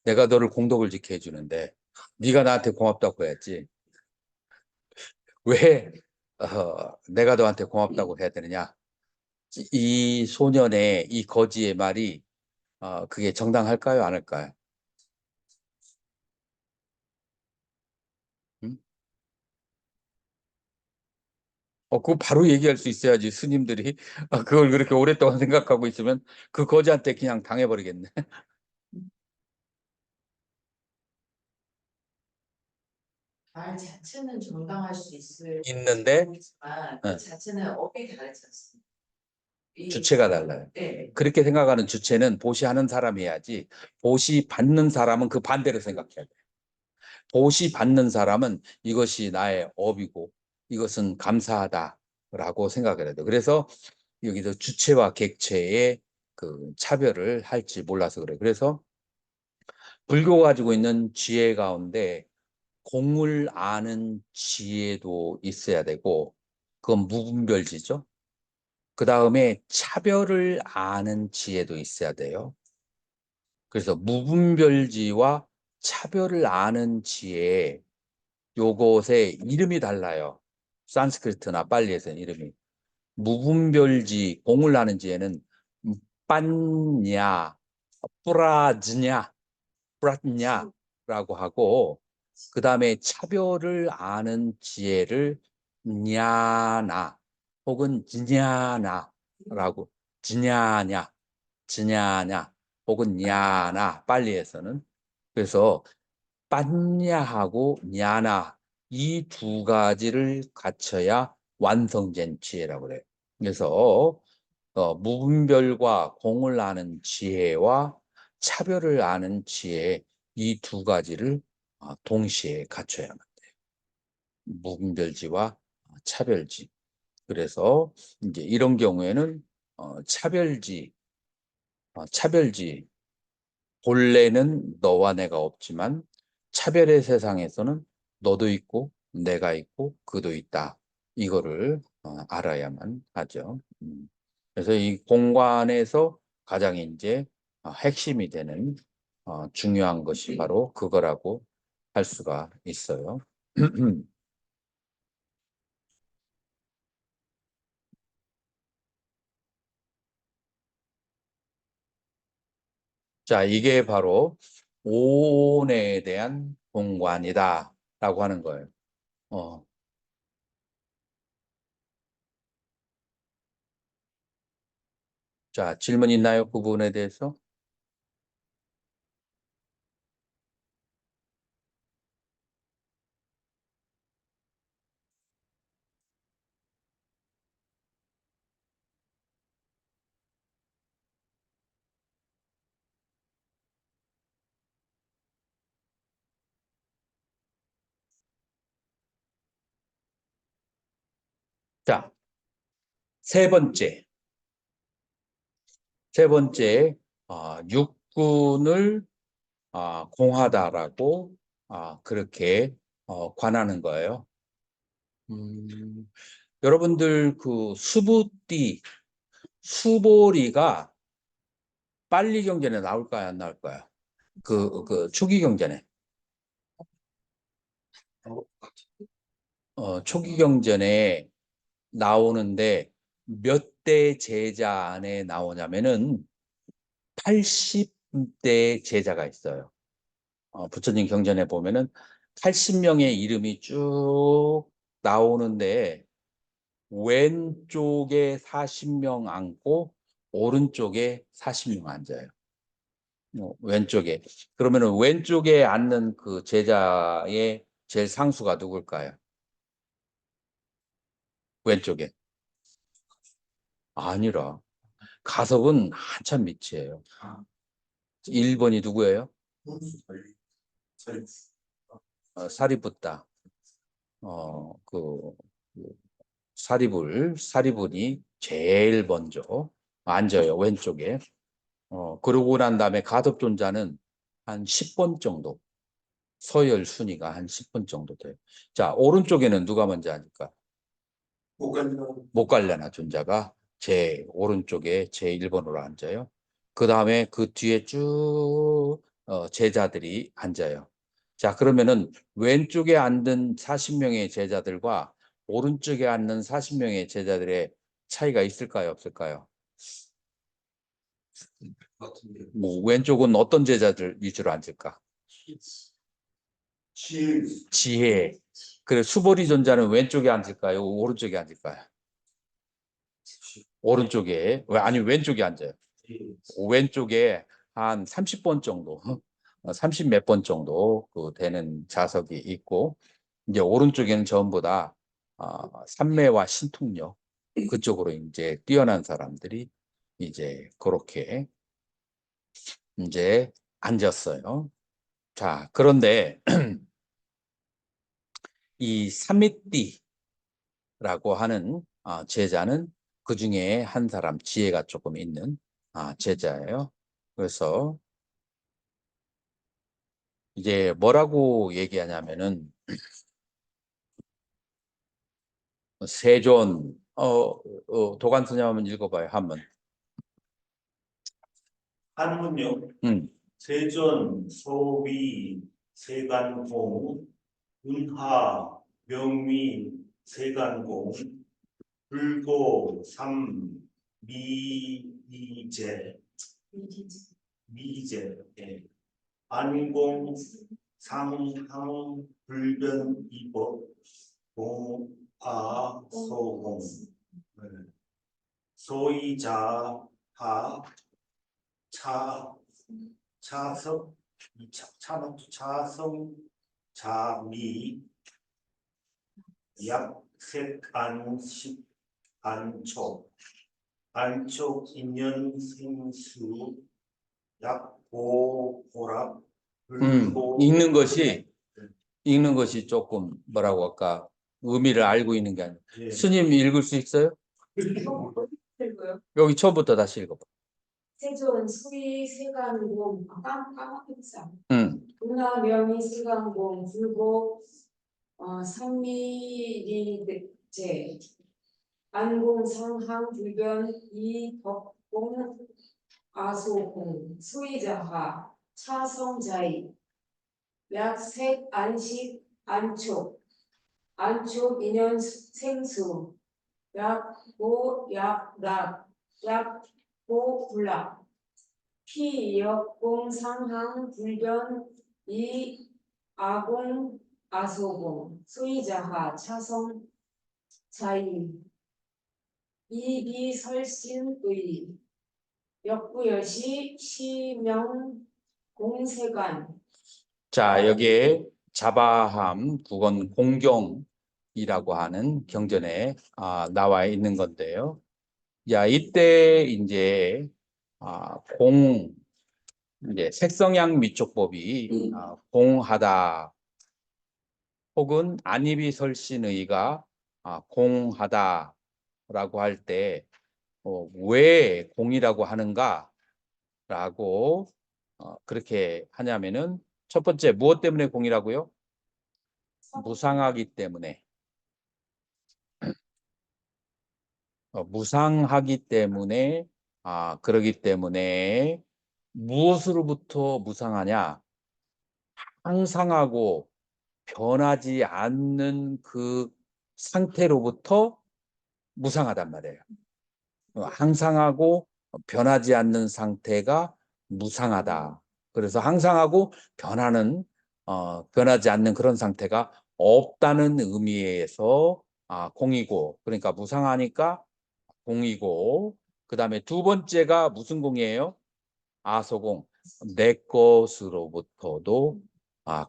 내가 너를 공덕을 지켜 해주는데 네가 나한테 고맙다고 해야지. 왜 내가 너한테 고맙다고 해야 되느냐? 이 소년의 이 거지의 말이 그게 정당할까요? 안 할까요? 응? 그거 바로 얘기할 수 있어야지. 스님들이 그걸 그렇게 오랫동안 생각하고 있으면 그 거지한테 그냥 당해버리겠네. 말 자체는 정당할 수 있는데 있지만 네. 그 자체는 업이 다르지 않습니까? 주체가 달라요. 네. 그렇게 생각하는 주체는 보시하는 사람이 해야지, 보시 받는 사람은 그 반대로 생각해야 돼. 보시 받는 사람은 이것이 나의 업이고 이것은 감사하다라고 생각을 해야 돼. 그래서 여기서 주체와 객체의 그 차별을 할지 몰라서 그래. 그래서 불교가 가지고 있는 지혜 가운데 공을 아는 지혜도 있어야 되고, 그건 무분별지죠. 그 다음에 차별을 아는 지혜도 있어야 돼요. 그래서 무분별지와 차별을 아는 지혜, 요것의 이름이 달라요. 산스크리트나 팔리에서는 이름이. 무분별지, 공을 아는 지혜는 빤냐, 뿌라즈냐, 뿌라냐라고 하고, 그 다음에 차별을 아는 지혜를 냐나 혹은 지냐나라고, 지냐냐 혹은 냐나, 빨리에서는. 그래서 빤냐하고 냐나 이 두 가지를 갖춰야 완성된 지혜라고 그래요. 그래서 무분별과 공을 아는 지혜와 차별을 아는 지혜, 이 두 가지를 동시에 갖춰야만 돼요. 무분별지와 차별지. 그래서 이제 이런 경우에는 차별지 본래는 너와 내가 없지만 차별의 세상에서는 너도 있고 내가 있고 그도 있다. 이거를 알아야만 하죠. 그래서 이 공관에서 가장 이제 핵심이 되는 중요한 것이 바로 그거라고 할 수가 있어요. 자, 이게 바로 오온에 대한 공관이다 라고 하는 거예요. 자, 질문 있나요? 그 부분에 대해서? 자, 세 번째, 육군을 공하다라고 그렇게 관하는 거예요. 여러분들 그 수부띠, 수보리가 빨리 경전에 나올까요? 안 나올까요? 그 초기 경전에. 초기 경전에 나오는데 몇 대 제자 안에 나오냐면은 80대 제자가 있어요. 부처님 경전에 보면은 80명의 이름이 쭉 나오는데 왼쪽에 40명 앉고 오른쪽에 40명 앉아요. 왼쪽에. 그러면은 왼쪽에 앉는 그 제자의 제일 상수가 누굴까요? 왼쪽에. 아니라 가석은 한참 밑이에요. 1번이 누구예요? 사리붓다. 사리불이 제일 먼저 앉아요. 왼쪽에. 그러고 난 다음에 가섭존자는 한 10번 정도. 서열 순위가 한 10번 정도 돼요. 자, 오른쪽에는 누가 먼저 앉을까? 목갈라나 존자가 제 오른쪽에 제 1번으로 앉아요. 그 다음에 그 뒤에 쭉 제자들이 앉아요. 자, 그러면은 왼쪽에 앉은 40명의 제자들과 오른쪽에 앉는 40명의 제자들의 차이가 있을까요? 없을까요? 뭐 왼쪽은 어떤 제자들 위주로 앉을까? 지혜. 그래, 수보리 존자는 왼쪽에 앉을까요? 오른쪽에 앉을까요? 오른쪽에. 아니, 왼쪽에 앉아요. 왼쪽에 한 30번 정도, 30 몇 번 정도 되는 좌석이 있고, 이제 오른쪽에는 전부 다 삼매와 신통력 그쪽으로 이제 뛰어난 사람들이 이제 그렇게 이제 앉았어요. 자, 그런데 이 삼미띠라고 하는 제자는 그 중에 한 사람 지혜가 조금 있는 제자예요. 그래서 이제 뭐라고 얘기하냐면은 세존 도관스님 한번 읽어봐요. 한번. 한문요. 음. 세존, 소위, 세간공, 운하, 명미, 세간공, 불고, 삼, 미이제, 미이제, 예. 안공, 상항, 불변, 이법, 공아, 소공, 네. 소이자하, 차성, 차성, 자미, 약색안식, 안촉, 인연, 생수, 약보고랍, 읽는 것이 조금 뭐라고 할까 의미를 알고 있는 게 아니라 예. 스님 읽을 수 있어요? 여기 처음부터 다시 읽어봐. 세존 수위 세간공 까먹겠어. 운하 명의 세간공 불고 상미리제 안공 상항 불변 이덕공 아소공 수의자하 차성자이 약색 안식 안촉 인연 생수 약보 약락 약보 불락 피역공 상항 불변 이 아공 아소공 수의자하 차성 자이 이비설신의 역부여시 시명 공세관. 자, 여기에 자바함 국원 공경이라고 하는 경전에 나와 있는 건데요. 야, 이때 이제 이제 색성양 미촉법이 공하다 혹은 안이비설신의가 공하다라고 할 때 왜 공이라고 하는가라고 그렇게 하냐면은 첫 번째 무엇 때문에 공이라고요? 무상하기 때문에. 무상하기 때문에 그러기 때문에 무엇으로부터 무상하냐? 항상하고 변하지 않는 그 상태로부터 무상하단 말이에요. 항상하고 변하지 않는 상태가 무상하다. 그래서 항상하고 변하지 않는 그런 상태가 없다는 의미에서 공이고, 그러니까 무상하니까 공이고, 그 다음에 두 번째가 무슨 공이에요? 아소공. 내 것으로부터도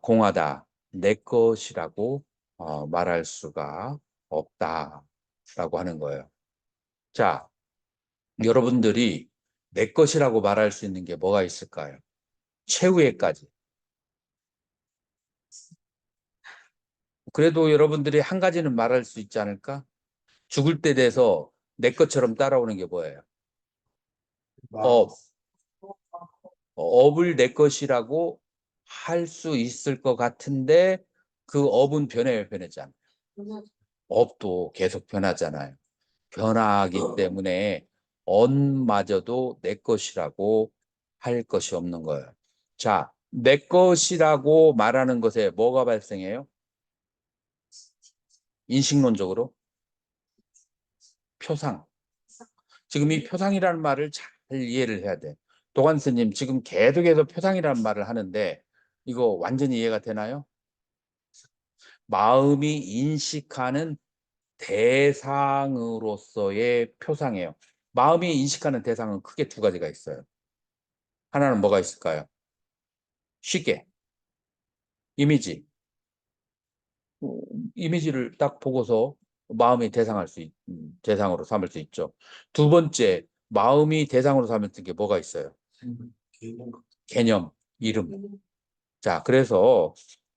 공하다. 내 것이라고 말할 수가 없다라고 하는 거예요. 자, 여러분들이 내 것이라고 말할 수 있는 게 뭐가 있을까요? 최후에까지. 그래도 여러분들이 한 가지는 말할 수 있지 않을까? 죽을 때 돼서 내 것처럼 따라오는 게 뭐예요? 업. 업을 내 것이라고 할 수 있을 것 같은데 그 업은 변해요, 변하지 않아요? 업도 계속 변하잖아요. 변화하기 때문에 언마저도 내 것이라고 할 것이 없는 거예요. 자, 내 것이라고 말하는 것에 뭐가 발생해요? 인식론적으로 표상. 지금 이 표상이라는 말을 잘 이해를 해야 돼. 도관스님 지금 계속해서 표상이라는 말을 하는데 이거 완전히 이해가 되나요? 마음이 인식하는 대상으로서의 표상이에요. 마음이 인식하는 대상은 크게 두 가지가 있어요. 하나는 뭐가 있을까요? 쉽게 이미지. 이미지를 딱 보고서 마음이 대상으로 삼을 수 있죠. 두 번째, 마음이 대상으로 삼을 수 있는 게 뭐가 있어요? 개념, 이름. 자, 그래서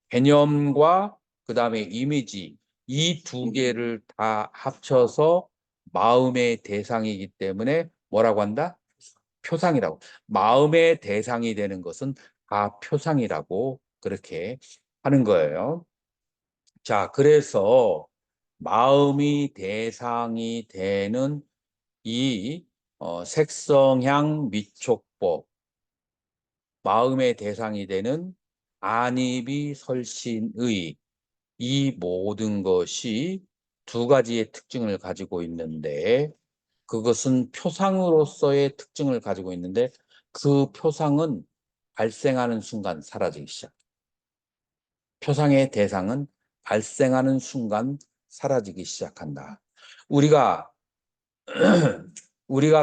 개념과 그 다음에 이미지, 이 두 개를 다 합쳐서 마음의 대상이기 때문에 뭐라고 한다? 표상이라고. 마음의 대상이 되는 것은 다 표상이라고 그렇게 하는 거예요. 자, 그래서 마음이 대상이 되는 이 색성향 미촉법, 마음의 대상이 되는 안입이 설신의 이 모든 것이 두 가지의 특징을 가지고 있는데 그것은 표상으로서의 특징을 가지고 있는데 그 표상은 발생하는 순간 사라지기 시작. 표상의 대상은 발생하는 순간 사라지기 시작한다. 우리가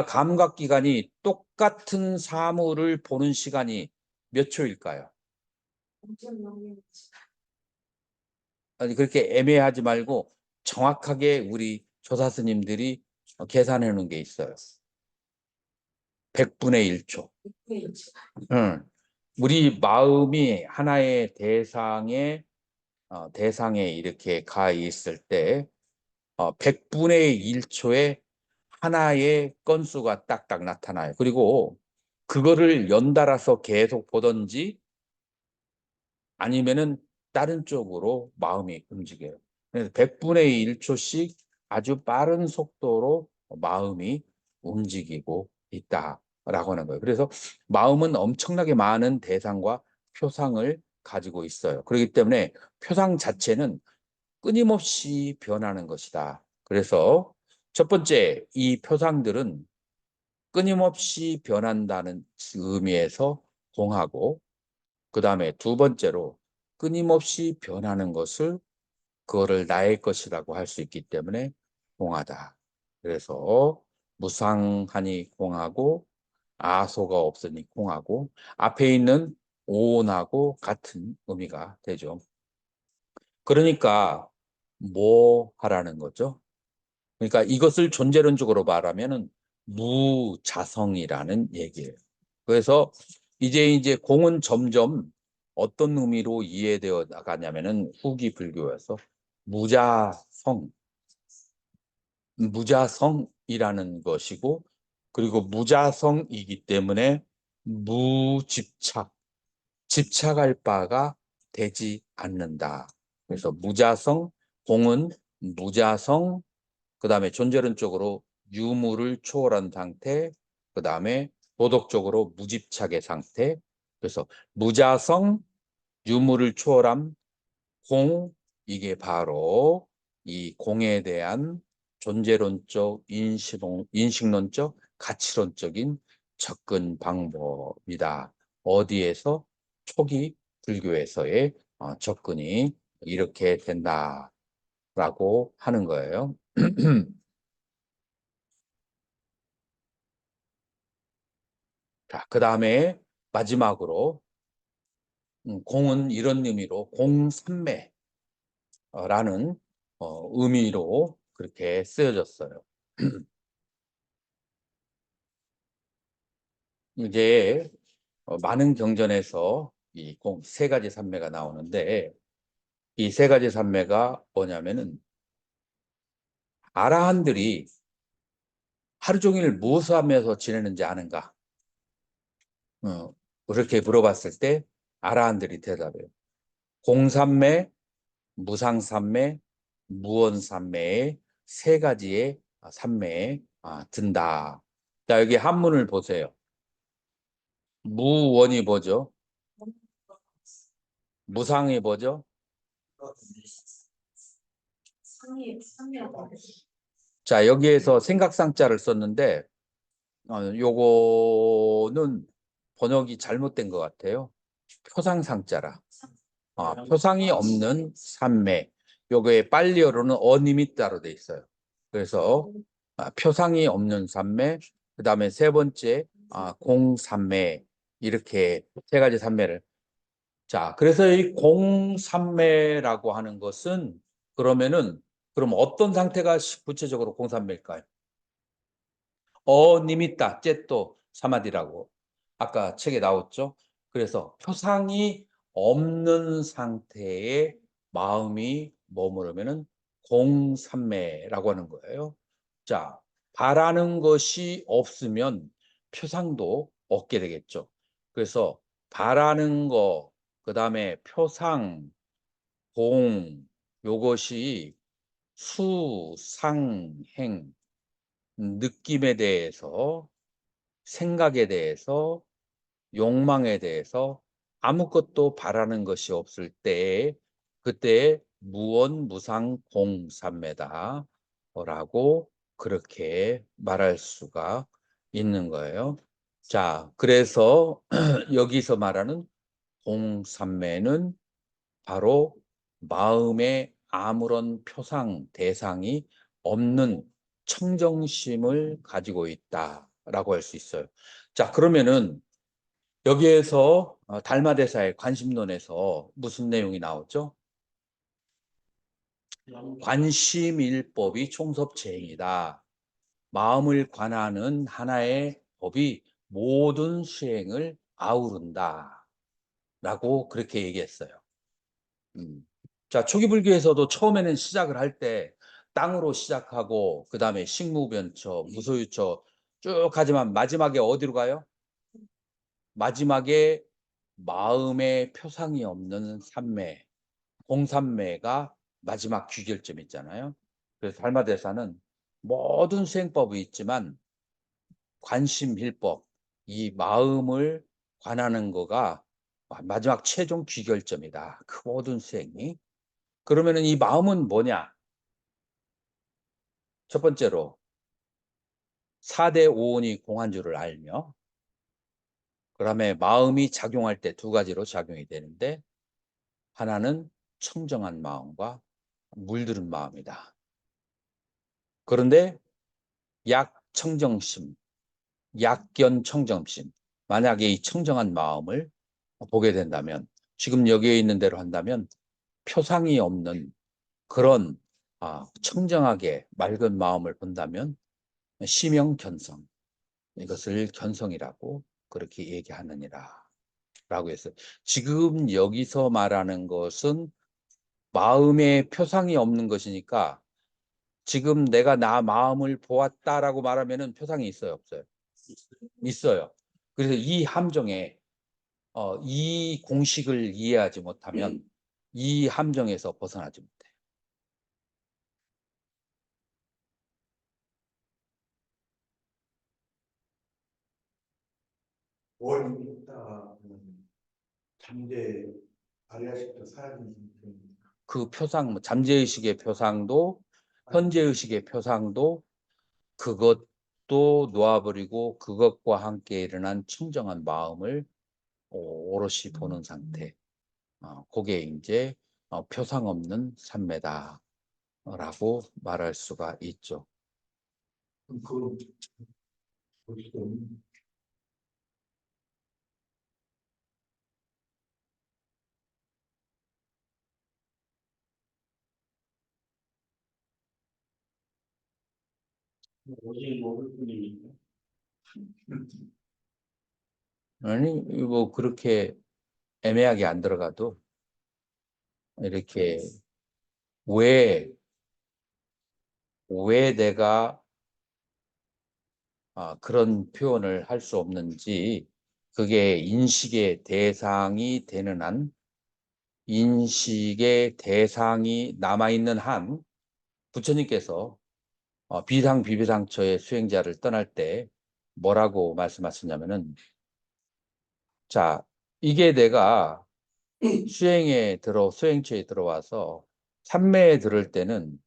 감각기관이 똑같은 사물을 보는 시간이 몇 초일까요? 아니 그렇게 애매하지 말고 정확하게 우리 조사 스님들이 계산해 놓은 게 있어요. 100분의 1초. 우리 마음이 하나의 대상에 이렇게 가 있을 때 100분의 1초에 하나의 건수가 딱딱 나타나요. 그리고 그거를 연달아서 계속 보든지 아니면은 다른 쪽으로 마음이 움직여요. 그래서 100분의 1초씩 아주 빠른 속도로 마음이 움직이고 있다라고 하는 거예요. 그래서 마음은 엄청나게 많은 대상과 표상을 가지고 있어요. 그렇기 때문에 표상 자체는 끊임없이 변하는 것이다. 그래서 첫 번째, 이 표상들은 끊임없이 변한다는 의미에서 공하고, 그 다음에 두 번째로 끊임없이 변하는 것을 그거를 나의 것이라고 할 수 있기 때문에 공하다. 그래서 무상하니 공하고 아소가 없으니 공하고 앞에 있는 오온하고 같은 의미가 되죠. 그러니까 뭐 하라는 거죠? 그러니까 이것을 존재론적으로 말하면은 무자성이라는 얘기예요. 그래서 이제 공은 점점 어떤 의미로 이해되어 나가냐면은 후기 불교에서 무자성이라는 것이고, 그리고 무자성이기 때문에 집착할 바가 되지 않는다. 그래서 무자성, 공은 무자성, 그 다음에 존재론적으로 유무를 초월한 상태, 그 다음에 도덕적으로 무집착의 상태. 그래서 무자성, 유무를 초월함, 공, 이게 바로 이 공에 대한 존재론적, 인식론적, 가치론적인 접근 방법이다. 어디에서? 초기 불교에서의 접근이 이렇게 된다. 라고 하는 거예요. 자, 그 다음에 마지막으로 공은 이런 의미로 공산매라는 의미로 그렇게 쓰여졌어요. 이제 많은 경전에서 이 세 가지 산매가 나오는데 이 세 가지 산매가 뭐냐면은 아라한들이 하루 종일 무엇을 하면서 지내는지 아는가? 그렇게 물어봤을 때 아라한들이 대답해요. 공산매, 무상산매, 무원산매의 세 가지의 산매에 든다. 자, 여기 한문을 보세요. 무원이 뭐죠? 무상이 뭐죠? 상이라고. 자, 여기에서 생각상자를 썼는데 요거는 번역이 잘못된 것 같아요. 표상상자라. 표상이 없는 산매. 요거의 빨리어로는 어니미따로 돼 있어요. 그래서 표상이 없는 산매, 그 다음에 세 번째 공산매, 이렇게 세 가지 산매를. 자, 그래서 이 공산매라고 하는 것은 그러면은 그럼 어떤 상태가 구체적으로 공산매일까요? 어니미따, 째또 사마디라고 아까 책에 나왔죠. 그래서 표상이 없는 상태에 마음이 머무르면은 공산매라고 하는 거예요. 자, 바라는 것이 없으면 표상도 없게 되겠죠. 그래서 바라는 거, 그 다음에 표상, 공, 요것이 수, 상, 행, 느낌에 대해서, 생각에 대해서, 욕망에 대해서 아무것도 바라는 것이 없을 때 그때 무원 무상 공삼매다 라고 그렇게 말할 수가 있는 거예요. 자, 그래서 여기서 말하는 공삼매는 바로 마음에 아무런 표상 대상이 없는 청정심을 가지고 있다라고 할 수 있어요. 자, 그러면은 여기에서 달마대사의 관심론에서 무슨 내용이 나오죠? 관심일법이 총섭체행이다. 마음을 관하는 하나의 법이 모든 수행을 아우른다. 라고 그렇게 얘기했어요. 자, 초기불교에서도 처음에는 시작을 할 때 땅으로 시작하고 그 다음에 식무변처, 무소유처 쭉 하지만 마지막에 어디로 가요? 마지막에 마음의 표상이 없는 삼매, 공삼매가 마지막 귀결점 있잖아요. 그래서 달마대사는 모든 수행법이 있지만 관심일법, 이 마음을 관하는 거가 마지막 최종 귀결점이다. 그 모든 수행이. 그러면은 이 마음은 뭐냐? 첫 번째로 4대 오온이 공한 줄을 알며, 그 다음에 마음이 작용할 때 두 가지로 작용이 되는데 하나는 청정한 마음과 물들은 마음이다. 그런데 약청정심, 약견청정심, 만약에 이 청정한 마음을 보게 된다면, 지금 여기에 있는 대로 한다면 표상이 없는 그런 청정하게 맑은 마음을 본다면 심영견성, 이것을 견성이라고 그렇게 얘기하느니라 라고 했어요. 지금 여기서 말하는 것은 마음에 표상이 없는 것이니까 지금 내가 나 마음을 보았다라고 말하면은 표상이 있어요, 없어요? 있어요. 그래서 이 함정에 이 공식을 이해하지 못하면 이 함정에서 벗어나지 못해요. 원이 있다. 잠재 아리아식도 사라진 상태입니다. 그 표상, 잠재의식의 표상도 현재의식의 표상도 그것도 놓아버리고 그것과 함께 일어난 청정한 마음을 오롯이 보는 상태. 그게 이제 표상 없는 삼매다. 라고 말할 수가 있죠. 그 보시면 오직 모를 뿐입니다. 아니, 뭐 그렇게 애매하게 안 들어가도 이렇게 왜 내가 그런 표현을 할 수 없는지, 그게 인식의 대상이 되는 한, 인식의 대상이 남아있는 한, 부처님께서 비상 비비상처의 수행자를 떠날 때 뭐라고 말씀하셨냐면은, 자, 이게 내가 수행처에 들어와서 참매에 들을 때는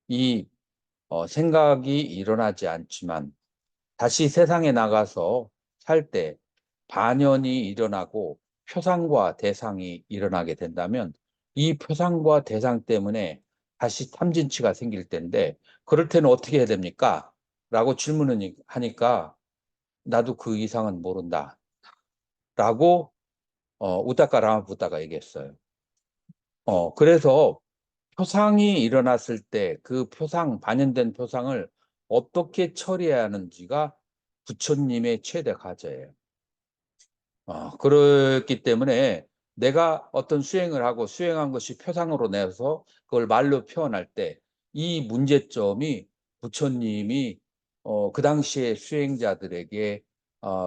이 생각이 일어나지 않지만, 다시 세상에 나가서 살 때 반연이 일어나고 표상과 대상이 일어나게 된다면, 이 표상과 대상 때문에 다시 탐진치가 생길 텐데, 그럴 때는 어떻게 해야 됩니까? 라고 질문을 하니까, 나도 그 이상은 모른다 라고 우다까 라마부다가 얘기했어요. 그래서 표상이 일어났을 때 그 표상, 반영된 표상을 어떻게 처리해야 하는지가 부처님의 최대 과제예요. 그렇기 때문에 내가 어떤 수행을 하고 수행한 것이 표상으로 내서 그걸 말로 표현할 때 이 문제점이 부처님이 그 당시에 수행자들에게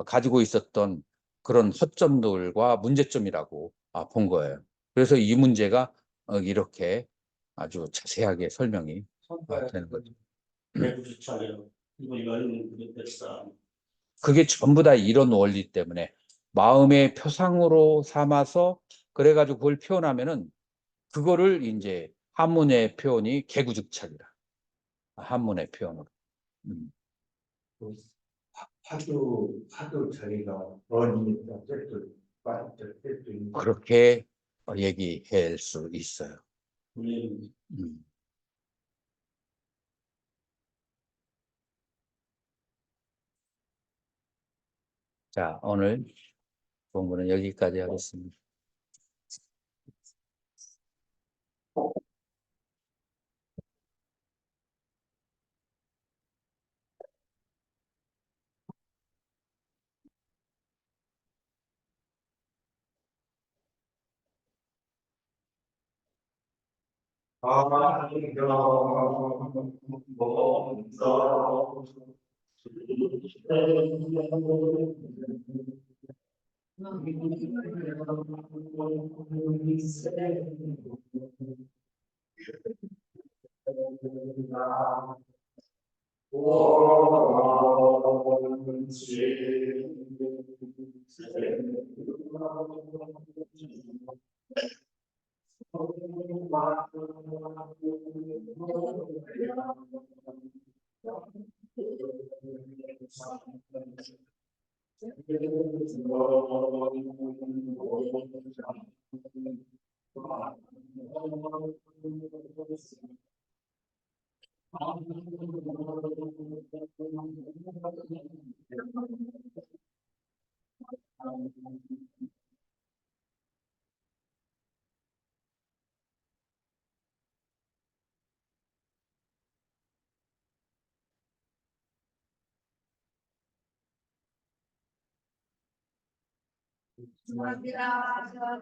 가지고 있었던 그런 허점들과 문제점이라고 본 거예요. 그래서 이 문제가 이렇게 아주 자세하게 설명이 되는 거죠. 대부주차례로 이거 열는 그랬다. 그게 전부 다 이런 원리 때문에 마음의 표상으로 삼아서 그래가지고 그걸 표현하면은 그거를 이제 한문의 표현이 개구즉찰이라. 한문의 표현으로. 하도 저희가 원인이다 뜻도 빠졌을 때도 있는 그렇게 얘기할 수 있어요. 음. 자, 오늘 공부는 여기까지 하겠습니다.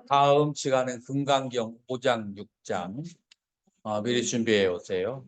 다음 시간은 금강경 5장 6장 미리 준비해 오세요.